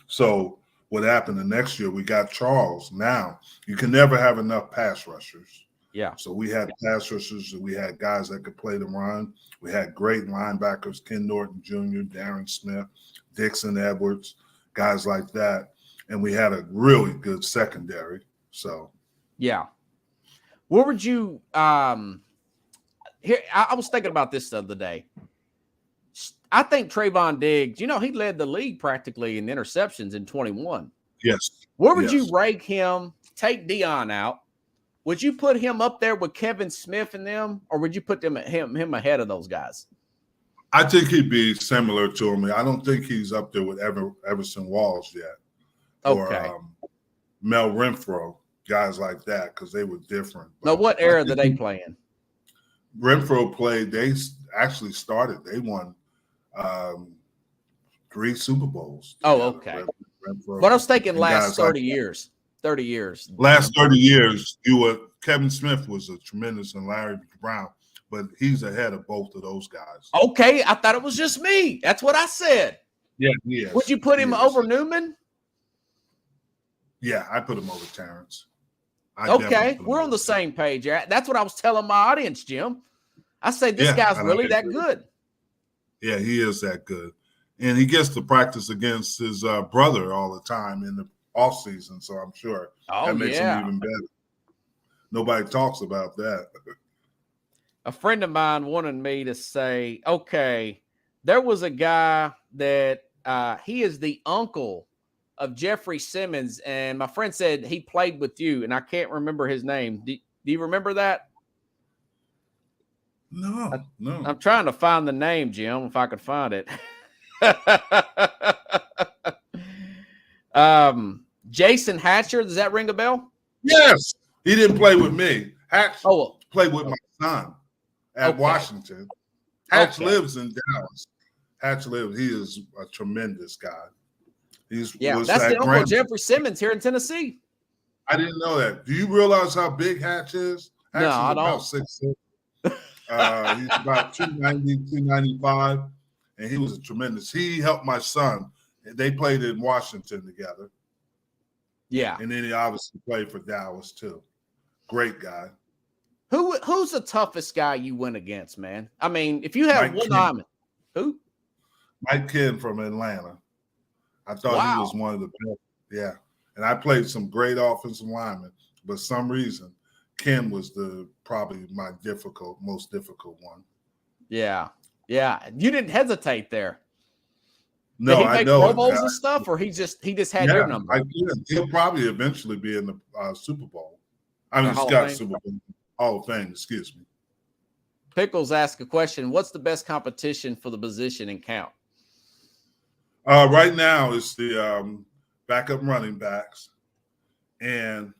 S4: So what happened the next year, we got Charles. Now, you can never have enough pass rushers.
S3: Yeah.
S4: So we had pass rushers. We had guys that could play the run. We had great linebackers, Ken Norton Jr., Darren Smith, Dixon Edwards, guys like that. And we had a really good secondary. So,
S3: yeah. Where would you here? I was thinking about this the other day. I think Trayvon Diggs, he led the league practically in interceptions in 21.
S4: Yes.
S3: Where would you rank him? Take Deion out. Would you put him up there with Kevin Smith and them, or would you put him ahead of those guys?
S4: I think he'd be similar to him. I don't think he's up there with Everson Walls yet.
S3: Okay.
S4: Or Mel Renfro, guys like that, because they were different.
S3: Now, what era did they play in?
S4: Renfro played. They actually started. They won 3 Super Bowls.
S3: Oh, okay. Renfro, but I was thinking last 30 years. 30 years.
S4: Last 30 years, Kevin Smith was a tremendous, and Larry Brown, but he's ahead of both of those guys.
S3: Okay, I thought it was just me. That's what I said.
S4: Yeah, yeah.
S3: Would you put him over Newman?
S4: Yeah, I put him over Terrence.
S3: Okay, we're on the same page. That's what I was telling my audience, Jim. I say this guy's really that good.
S4: Yeah, he is that good. And he gets to practice against his brother all the time in the off season, so I'm sure that makes him even better. Nobody talks about that.
S3: A friend of mine wanted me to say, okay, there was a guy that he is the uncle of Jeffrey Simmons, and my friend said he played with you, and I can't remember his name. Do you remember that?
S4: No.
S3: I'm trying to find the name, Jim, if I could find it. Jason Hatcher, does that ring a bell?
S4: Yes. He didn't play with me. Hatch played with my son at Washington. Hatch lives in Dallas. He is a tremendous guy. Was
S3: that's the Uncle Jeffrey Simmons here in Tennessee.
S4: I didn't know that. Do you realize how big Hatch is? Hatch
S3: No,
S4: is
S3: I
S4: about
S3: don't.
S4: 6'6". He's about 290, 295, and he was a tremendous. He helped my son. They played in Washington together.
S3: Yeah.
S4: And then he obviously played for Dallas too. Great guy.
S3: Who's the toughest guy you went against, man? I mean, if you have one lineman, who?
S4: Mike Ken from Atlanta. I thought he was one of the best. Yeah. And I played some great offensive linemen, but some reason Ken was probably my most difficult one.
S3: Yeah. Yeah. You didn't hesitate there.
S4: No,
S3: Did he
S4: I
S3: make
S4: know
S3: Pro Bowls and stuff, or he just had your number?
S4: He'll probably eventually be in the Super Bowl. I mean, Super Bowl, Hall of Fame. Excuse me.
S3: Pickles asked a question: what's the best competition for the position in count?
S4: Right now, it's the backup running backs, and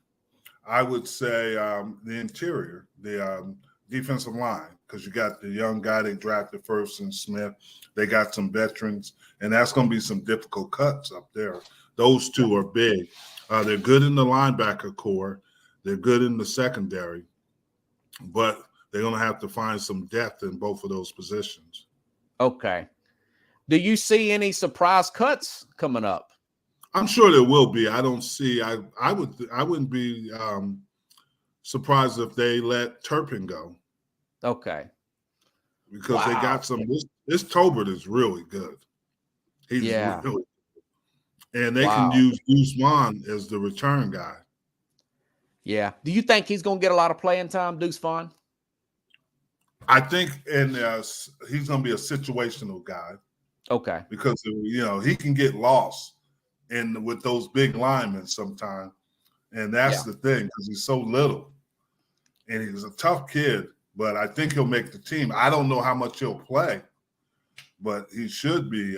S4: I would say the interior, the defensive line, because you got the young guy they drafted first in Smith. They got some veterans, and that's going to be some difficult cuts up there. Those two are big. They're good in the linebacker core. They're good in the secondary, but they're going to have to find some depth in both of those positions.
S3: Okay. Do you see any surprise cuts coming up?
S4: I'm sure there will be. I don't see. I wouldn't be surprised if they let Turpin go.
S3: Okay.
S4: Because they got some. This Tolbert is really good. He's really good. And they can use Guzman as the return guy.
S3: Yeah. Do you think he's going to get a lot of playing time, Deuce Vaughn?
S4: I think he's going to be a situational guy.
S3: Okay.
S4: Because, he can get lost with those big linemen sometimes. And that's the thing, because he's so little. And he's a tough kid, but I think he'll make the team. I don't know how much he'll play, but he should be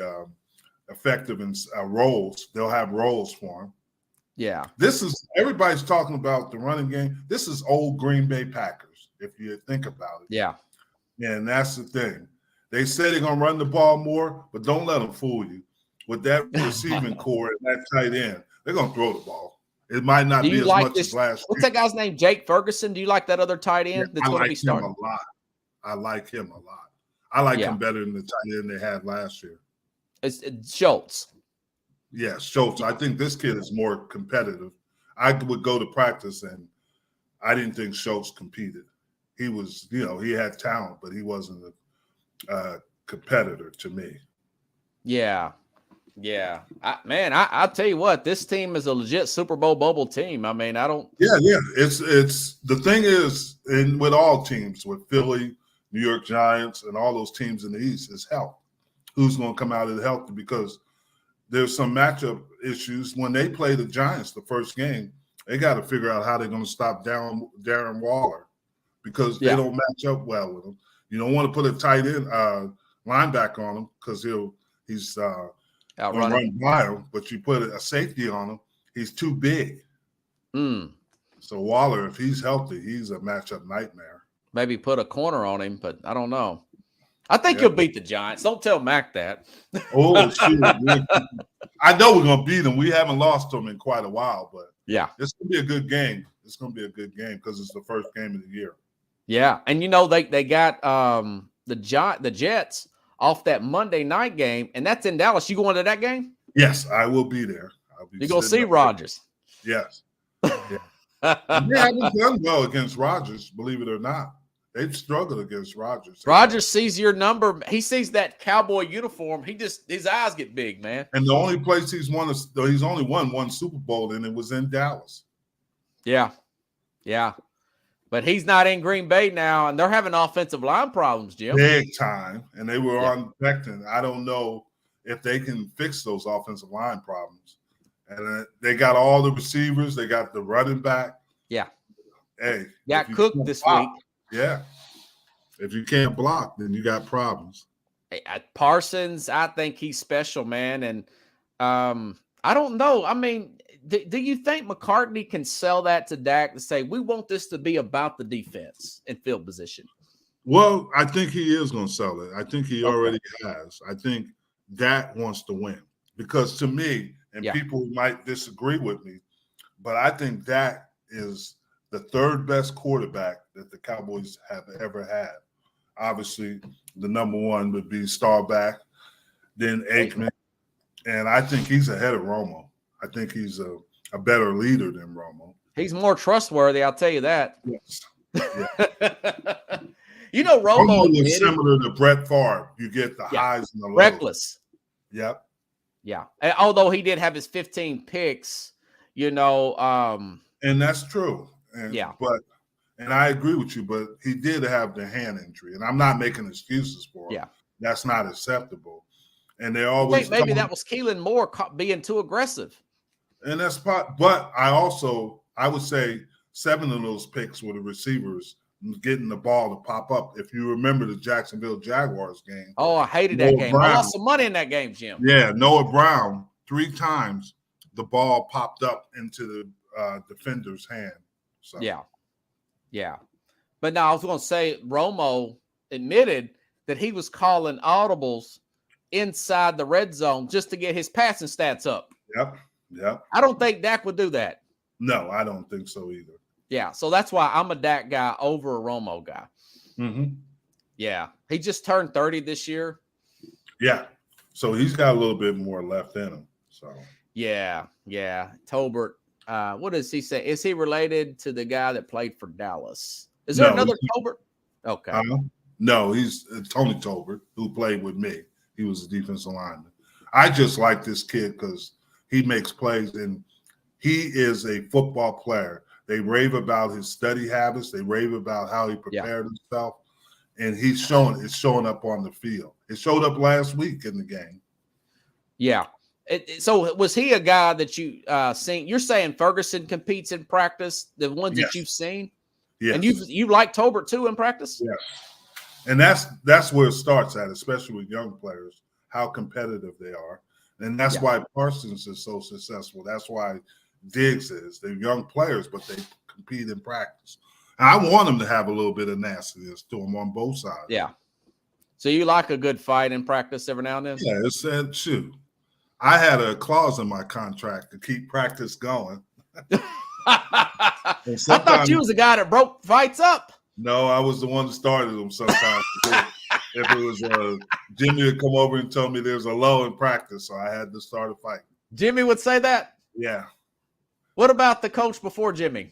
S4: effective in roles. They'll have roles for him.
S3: Yeah.
S4: Everybody's talking about the running game. This is old Green Bay Packers, if you think about it.
S3: Yeah.
S4: And that's the thing. They say they're going to run the ball more, but don't let them fool you. With that receiving core and that tight end, they're going to throw the ball. It might not be as much as last year.
S3: What's that guy's name? Jake Ferguson? Do you like that other tight end that's going to be starting?
S4: Him a lot. I like him a lot. I like him better than the tight end they had last year.
S3: It's Schultz.
S4: Yeah, Schultz. I think this kid is more competitive. I would go to practice, and I didn't think Schultz competed. He was, he had talent, but he wasn't a competitor to me.
S3: Yeah. Yeah. I tell you what, this team is a legit Super Bowl bubble team. I mean, I don't.
S4: Yeah. It's the thing is, and with all teams, with Philly, New York Giants, and all those teams in the East, is health. Who's going to come out of the health? Because there's some matchup issues. When they play the Giants the first game, they got to figure out how they're going to stop Darren Waller, because they don't match up well with him. You don't want to put a tight end linebacker on him because he's going to run by him, but you put a safety on him, he's too big. So Waller, if he's healthy, he's a matchup nightmare.
S3: Maybe put a corner on him, but I don't know. I think he'll beat the Giants. Don't tell Mac that.
S4: Oh, shoot. I know we're going to beat them. We haven't lost them in quite a while, but it's going to be a good game. It's going to be a good game because it's the first game of the year. Yeah.
S3: And, they got the Jets off that Monday night game, and that's in Dallas. You going to that game?
S4: Yes, I will be there.
S3: You're going to see Rodgers.
S4: Yes. Yeah. They haven't done well against Rodgers, believe it or not. They've struggled against Rodgers.
S3: Rodgers sees your number. He sees that cowboy uniform. His eyes get big, man.
S4: And the only place he's only won one Super Bowl, and it was in Dallas.
S3: Yeah. Yeah. But he's not in Green Bay now, and they're having offensive line problems, Jim.
S4: Big time. And they were on Becton. I don't know if they can fix those offensive line problems. And they got all the receivers. They got the running back.
S3: Yeah.
S4: Hey.
S3: Got cooked this week.
S4: Yeah. If you can't block, then you got problems.
S3: Parsons, I think he's special, man. And I don't know. I mean, do you think McCartney can sell that to Dak to say, we want this to be about the defense and field position?
S4: Well, I think he is going to sell it. I think he already has. I think Dak wants to win because, to me, And
S3: Yeah.
S4: people might disagree with me, but I think Dak is the third best quarterback that the Cowboys have ever had. Obviously, the number one would be Starback, then Aikman, and I think he's ahead of Romo. I think he's a better leader than Romo.
S3: He's more trustworthy, I'll tell you that.
S4: Yes.
S3: You know, Romo
S4: is
S3: admitted,
S4: similar to Brett Favre. You get the highs and the lows.
S3: reckless.
S4: Yep.
S3: Yeah. And although he did have his 15 picks, you know,
S4: And that's true. And,
S3: Yeah.
S4: And I agree with you, but he did have the hand injury, and I'm not making excuses for him.
S3: Yeah.
S4: That's not acceptable. And they
S3: I
S4: always
S3: think maybe that was Keelan Moore being too aggressive.
S4: And that's part. But I would say 7 of those picks were the receivers getting the ball to pop up. If you remember the Jacksonville Jaguars game.
S3: Oh, I hated that game.
S4: Brown.
S3: I lost some money in that game, Jim.
S4: Yeah, Noah Brown, 3 times the ball popped up into the defender's hand. So.
S3: Yeah. But now I was going to say Romo admitted that he was calling audibles inside the red zone just to get his passing stats up.
S4: Yep.
S3: I don't think Dak would do that.
S4: No, I don't think so either.
S3: Yeah, so that's why I'm a Dak guy over a Romo guy.
S4: Mm-hmm.
S3: Yeah, he just turned 30 this year.
S4: Yeah, so he's got a little bit more left in him. So
S3: yeah. Tolbert, what does he say? Is he related to the guy that played for Dallas? Is there another Tolbert? Okay.
S4: No, he's Tony Tolbert, who played with me. He was a defensive lineman. I just like this kid because he makes plays, and he is a football player. They rave about his study habits. They rave about how he prepared himself, and it's showing up on the field. It showed up last week in the game.
S3: Yeah. So was he a guy that you seen? You're saying Ferguson competes in practice, the ones that you've seen?
S4: Yes.
S3: And you like Tolbert too in practice?
S4: Yeah. And that's where it starts at, especially with young players, how competitive they are. And that's why Parsons is so successful. That's why Diggs is. They're young players, but they compete in practice. And I want them to have a little bit of nastiness to them on both sides.
S3: Yeah. So you like a good fight in practice every now and then?
S4: Yeah, it said, shoot. I had a clause in my contract to keep practice going.
S3: I thought you was the guy that broke fights up.
S4: No, I was the one that started them sometimes. If it was Jimmy would come over and tell me there's a low in practice, so I had to start a fight.
S3: Jimmy would say that?
S4: Yeah.
S3: What about the coach before Jimmy?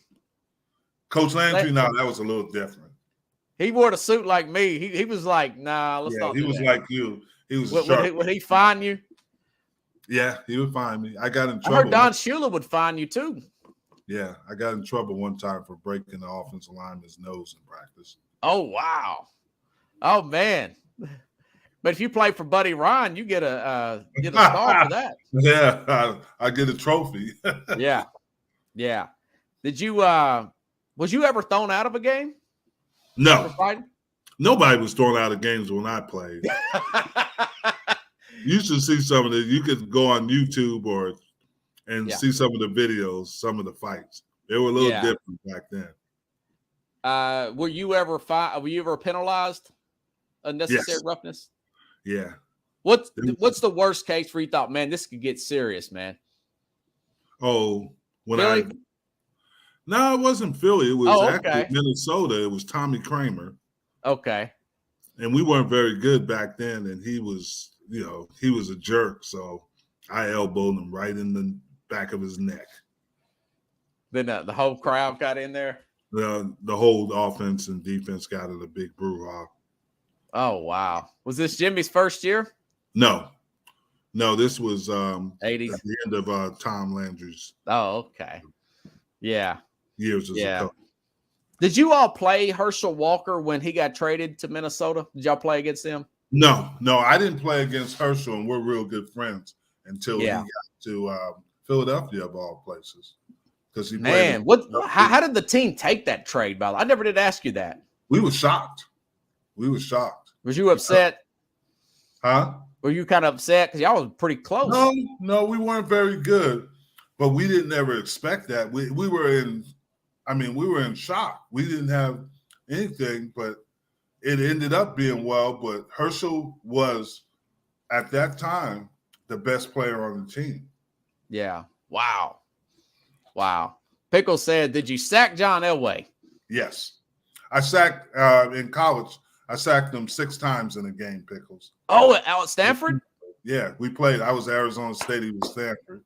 S4: Coach Landry, no, that was a little different.
S3: He wore the suit like me. He was like, nah, let's not do that.
S4: He was like you. He was
S3: would he fine you?
S4: Yeah, he would fine me. I got in trouble.
S3: I heard Don Shula would fine you too.
S4: Yeah, I got in trouble one time for breaking the offensive lineman's nose in practice.
S3: Oh, wow. Oh, man. But if you play for Buddy Ryan, you get a star for that.
S4: Yeah, I get a trophy.
S3: Yeah. Did you was you ever thrown out of a game?
S4: No. Nobody was thrown out of games when I played. You should see some of the. You could go on YouTube and see some of the videos, some of the fights. They were a little different back then.
S3: Were you ever penalized? Unnecessary roughness?
S4: Yeah.
S3: What's the worst case where you thought, man, this could get serious, man?
S4: Oh,
S3: Philly?
S4: No, it wasn't Philly. It was
S3: okay.
S4: Minnesota. It was Tommy Kramer.
S3: Okay.
S4: And we weren't very good back then, and he was a jerk. So I elbowed him right in the back of his neck.
S3: Then the whole crowd got in there?
S4: The whole offense and defense got in a big brouhaha.
S3: Oh, wow. Was this Jimmy's first year?
S4: No, this was
S3: 80s.
S4: At the end of Tom Landry's.
S3: Oh, okay. Yeah.
S4: Years as a coach.
S3: Did you all play Herschel Walker when he got traded to Minnesota? Did y'all play against him? No, I didn't play against Herschel, and we're real good friends until he got to Philadelphia, of all places. Because he played. How did the team take that trade, by the way? I never did ask you that.
S4: We were shocked.
S3: Was you upset?
S4: Huh?
S3: Were you kind of upset because y'all was pretty close?
S4: No, we weren't very good, but we didn't ever expect that. We were in shock. We didn't have anything, but it ended up being well. But Herschel was at that time the best player on the team.
S3: Yeah. Wow. Wow. Pickle said, did you sack John Elway?
S4: Yes. I sacked in college. I sacked him 6 times in a game, Pickles.
S3: Oh, out at Stanford?
S4: Yeah, we played. I was Arizona State. He was Stanford.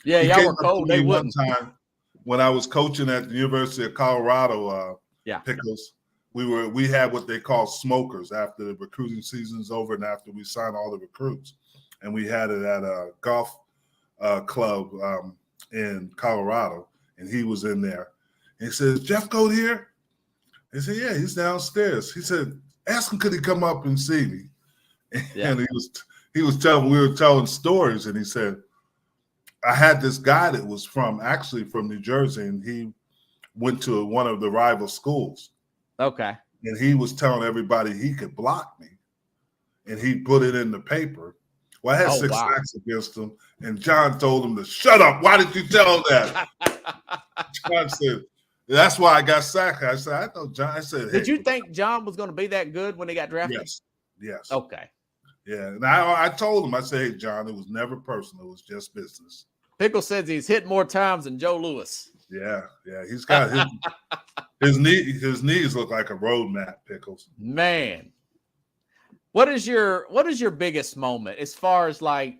S3: Yeah,
S4: He
S3: y'all
S4: came
S3: were
S4: up to
S3: cold.
S4: me
S3: They
S4: one
S3: wouldn't.
S4: time when I was coaching at the University of Colorado.
S3: Yeah.
S4: Pickles. We had what they call smokers after the recruiting season's over and after we signed all the recruits, and we had it at a golf club in Colorado, and he was in there. And he said, "Jeff Goat here?" I said, "Yeah, he's downstairs." He said, "Ask him could he come up and see me."
S3: Yeah.
S4: And we were telling stories, and he said, I had this guy that was actually from New Jersey, and he went to one of the rival schools.
S3: Okay.
S4: And he was telling everybody he could block me, and he put it in the paper. Well, I had 6 sacks against him, and John told him to shut up. Why did you tell him that? John said, that's why I got sacked. I said, I know John. I said, hey.
S3: Did you think John was going to be that good when he got drafted?
S4: Yes.
S3: Okay.
S4: Yeah. And I told him, I said, hey, John, it was never personal. It was just business.
S3: Pickle says he's hit more times than Joe Louis.
S4: Yeah. He's got his knees look like a road map, Pickles.
S3: Man. What is your biggest moment as far as like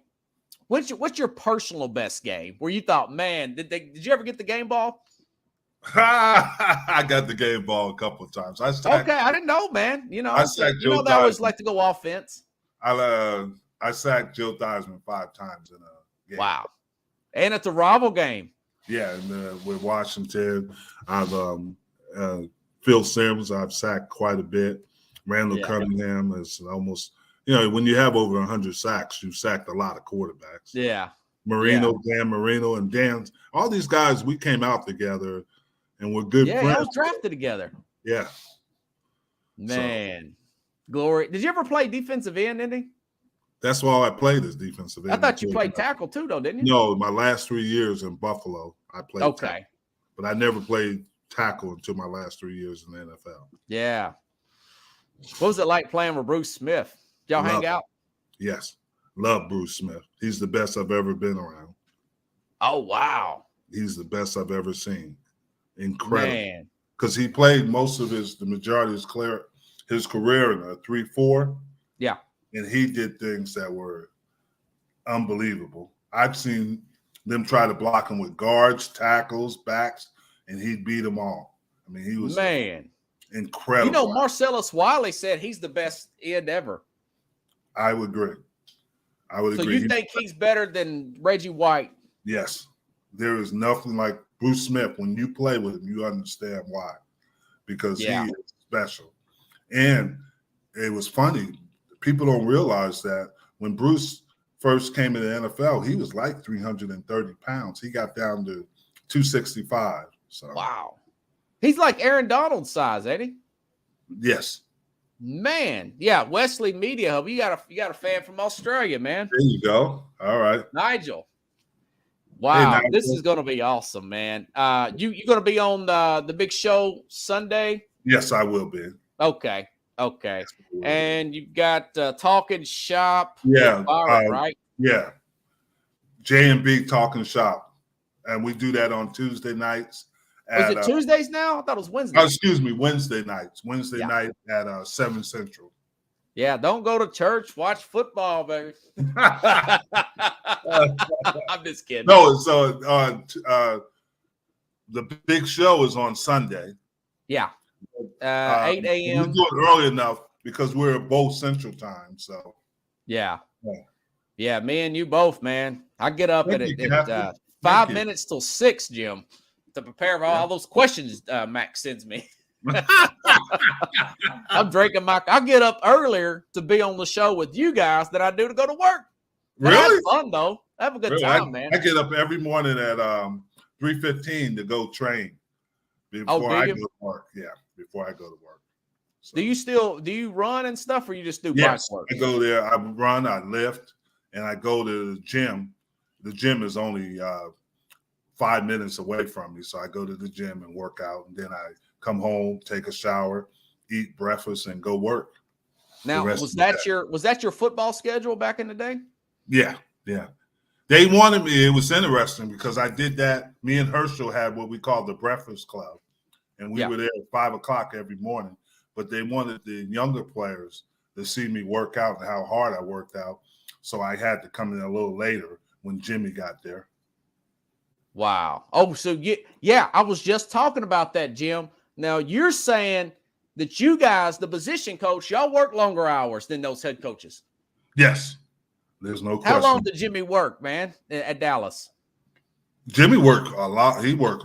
S3: what's your personal best game where you thought, man, did you ever get the game ball?
S4: I got the game ball a couple of times. I
S3: didn't know, man. You know,
S4: sacked Joe
S3: they always like to go offense.
S4: I sacked Joe Theismann 5 times in a game.
S3: Wow. And it's a rival game.
S4: Yeah, and with Washington, I've Phil Simms, I've sacked quite a bit. Randall Cunningham is almost, when you have over 100 sacks, you've sacked a lot of quarterbacks.
S3: Yeah.
S4: Dan Marino, and Dan, all these guys, we came out together and we're good friends.
S3: Yeah, y'all drafted together.
S4: Yeah.
S3: Man. Glory. Did you ever play defensive end, Indy?
S4: That's why I played as defensive end.
S3: I thought you played tackle too, though, didn't you?
S4: No, my last 3 years in Buffalo, I played tackle. But I never played tackle until my last 3 years in the NFL.
S3: Yeah. What was it like playing with Bruce Smith? Did y'all hang out?
S4: Yes. Love Bruce Smith. He's the best I've ever been around.
S3: Oh, wow.
S4: He's the best I've ever seen. Incredible.
S3: Man.
S4: Because he played the majority of his career in a 3-4.
S3: Yeah.
S4: And he did things that were unbelievable. I've seen them try to block him with guards, tackles, backs, and he'd beat them all. I mean, he was incredible.
S3: Marcellus Wiley said he's the best end ever.
S4: I would agree.
S3: So you think he's better than Reggie White?
S4: Yes. There is nothing like Bruce Smith. When you play with him, you understand why. Because he is special. And it was funny. People don't realize that when Bruce first came in the NFL, he was like 330 pounds. He got down to 265. So
S3: wow. He's like Aaron Donald size, ain't he?
S4: Yes.
S3: Man. Yeah, Wesley Media Hub. You got a fan from Australia, man.
S4: There you go. All right.
S3: Nigel. Wow. Hey, this is gonna be awesome, man. You gonna be on the big show Sunday?
S4: Yes, I will be.
S3: Okay. And you've got Talking Shop.
S4: Yeah.
S3: Right?
S4: Yeah. J&B Talking Shop. And we do that on Tuesday nights.
S3: Is it Tuesdays now? I thought it was Wednesday.
S4: Excuse me, Wednesday nights. Wednesday night at 7 Central.
S3: Yeah, don't go to church. Watch football, baby. I'm just kidding.
S4: No, so the big show is on Sunday.
S3: Yeah. 8 a.m.
S4: We do it early enough because we're both Central Time. So
S3: yeah, me and you both, man. I get up at 5 minutes till 6, Jim, to prepare for all those questions Max sends me. I'm drinking I'll get up earlier to be on the show with you guys than I do to go to work.
S4: Really?
S3: Have fun though. Have a good time, man.
S4: I get up every morning at 3:15 to go train before I go to work. Yeah, before I go to work. So.
S3: Do you run and stuff, or you just do bike work?
S4: I go there. I run, I lift, and I go to the gym. The gym is only 5 minutes away from me, so I go to the gym and work out, and then I come home, take a shower, eat breakfast, and go work. Now,
S3: was that your football schedule back in the day?
S4: Yeah. They wanted me. It was interesting because I did that. Me and Herschel had what we call the Breakfast Club, and we were there at 5 o'clock every morning. But they wanted the younger players to see me work out and how hard I worked out. So I had to come in a little later when Jimmy got there.
S3: Wow. Oh, so yeah, I was just talking about that, Jim. Now you're saying that you guys, the position coach, y'all work longer hours than those head coaches.
S4: Yes. There's no question.
S3: How long did Jimmy work, man, at Dallas?
S4: Jimmy worked a lot. He worked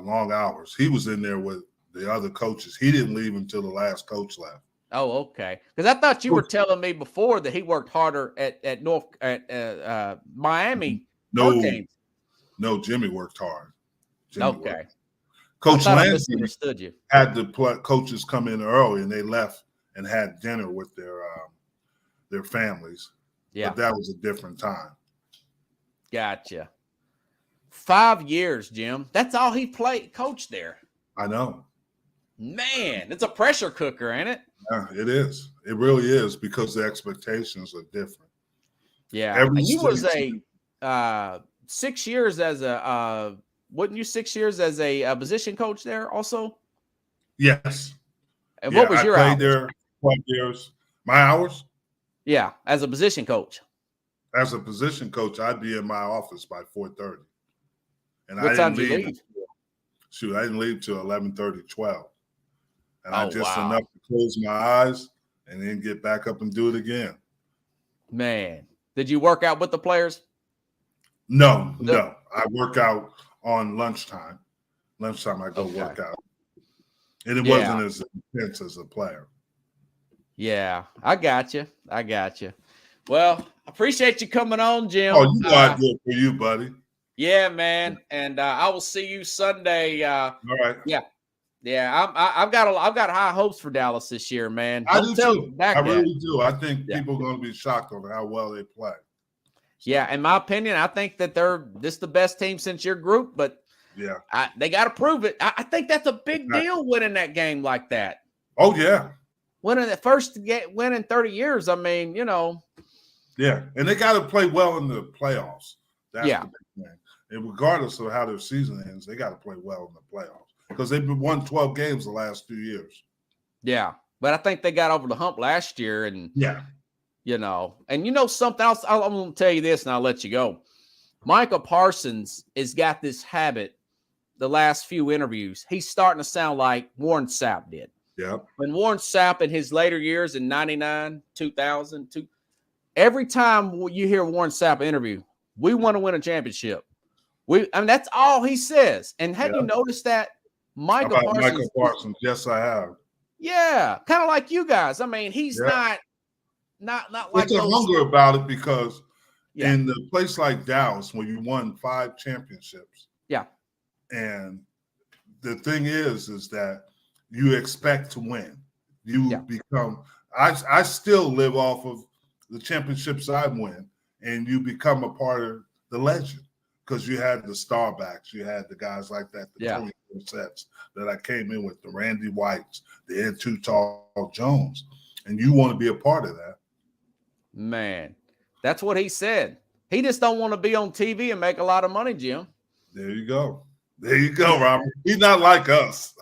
S4: long hours. He was in there with the other coaches. He didn't leave until the last coach left.
S3: Oh, okay. Because I thought you were telling me before that he worked harder at Miami. Hurricanes.
S4: No, Jimmy worked hard.
S3: Okay.
S4: Coach Lansing
S3: understood you.
S4: had the coaches come in early, and they left and had dinner with their families.
S3: Yeah,
S4: but that was a different time.
S3: Gotcha. 5 years, Jim. That's all he coached there.
S4: I know.
S3: Man, it's a pressure cooker, ain't it?
S4: Yeah, it is. It really is because the expectations are different.
S3: Yeah. And you was 6 years as a wasn't you 6 years as a position coach there also?
S4: Yes.
S3: And what was your hours?
S4: I played there 12 years. My hours?
S3: Yeah, as a position coach.
S4: As a position coach, I'd be in my office by 4:30. And
S3: what time did you leave?
S4: I didn't leave till 11:30, 12. And I just
S3: wow.
S4: enough to close my eyes and then get back up and do it again.
S3: Man, did you work out with the players?
S4: No. I work out on lunchtime. Lunchtime, I go work out. And it wasn't as intense as a player.
S3: Yeah, I got you. Well, I appreciate you coming on, Jim.
S4: Oh, you know I do it for you, buddy.
S3: Yeah, man. And I will see you Sunday.
S4: All right.
S3: Yeah. I've got high hopes for Dallas this year, man.
S4: I do too. I really do. I think people are going to be shocked over how well they play.
S3: Yeah, in my opinion, I think that this is the best team since your group, but they got to prove it. I think that's a big deal winning that game like that.
S4: Oh, yeah.
S3: Winning the first win in 30 years. I mean,
S4: Yeah, and they got to play well in the playoffs. That's the big thing. And regardless of how their season ends, they got to play well in the playoffs because they've won 12 games the last 2 years. Yeah,
S3: but I think they got over the hump last year, and and something else. I'm going to tell you this, and I'll let you go. Micah Parsons has got this habit. The last few interviews, he's starting to sound like Warren Sapp did.
S4: Yeah.
S3: When Warren Sapp in his later years in 99, 2000, every time you hear Warren Sapp interview, we want to win a championship. That's all he says. And have you noticed that Michael
S4: Parsons? Yes, I have.
S3: Yeah, kind of like you guys. I mean, he's not like
S4: there's a hunger about it because in the place like Dallas, where you won 5 championships, and the thing is that you expect to win. You become. I still live off of the championships I win, and you become a part of the legend because you had the Starbacks, you had the guys like that, the 24 sets that I came in with, the Randy Whites, the Ed Too Tall Jones, and you want to be a part of that.
S3: Man, that's what he said. He just don't want to be on TV and make a lot of money, Jim.
S4: There you go, Robert. He's not like us.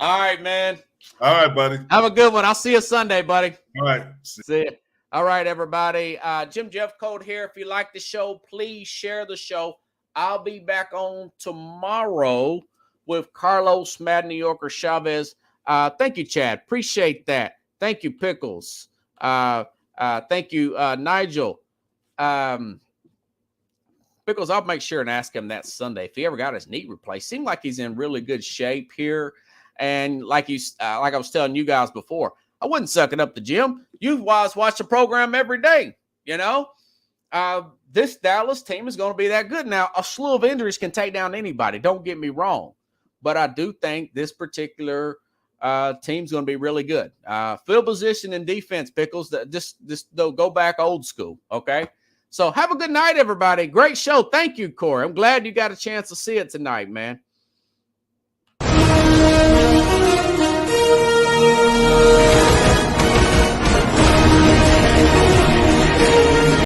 S3: All right, man.
S4: All right, buddy.
S3: Have a good one. I'll see you Sunday, buddy.
S4: All right.
S3: See you. All right, everybody. Jim Jeffcoat here. If you like the show, please share the show. I'll be back on tomorrow with Carlos Mad New Yorker Chavez. Thank you, Chad. Appreciate that. Thank you, Pickles. Thank you, Nigel. Pickles, I'll make sure and ask him that Sunday if he ever got his knee replaced. Seemed like he's in really good shape here. And like I was telling you guys before, I wouldn't suck it up to Jim. You guys watch the program every day, This Dallas team is going to be that good. Now, a slew of injuries can take down anybody. Don't get me wrong. But I do think this particular team's going to be really good. Field position and defense, Pickles, just go back old school, okay? So have a good night, everybody. Great show. Thank you, Corey. I'm glad you got a chance to see it tonight, man.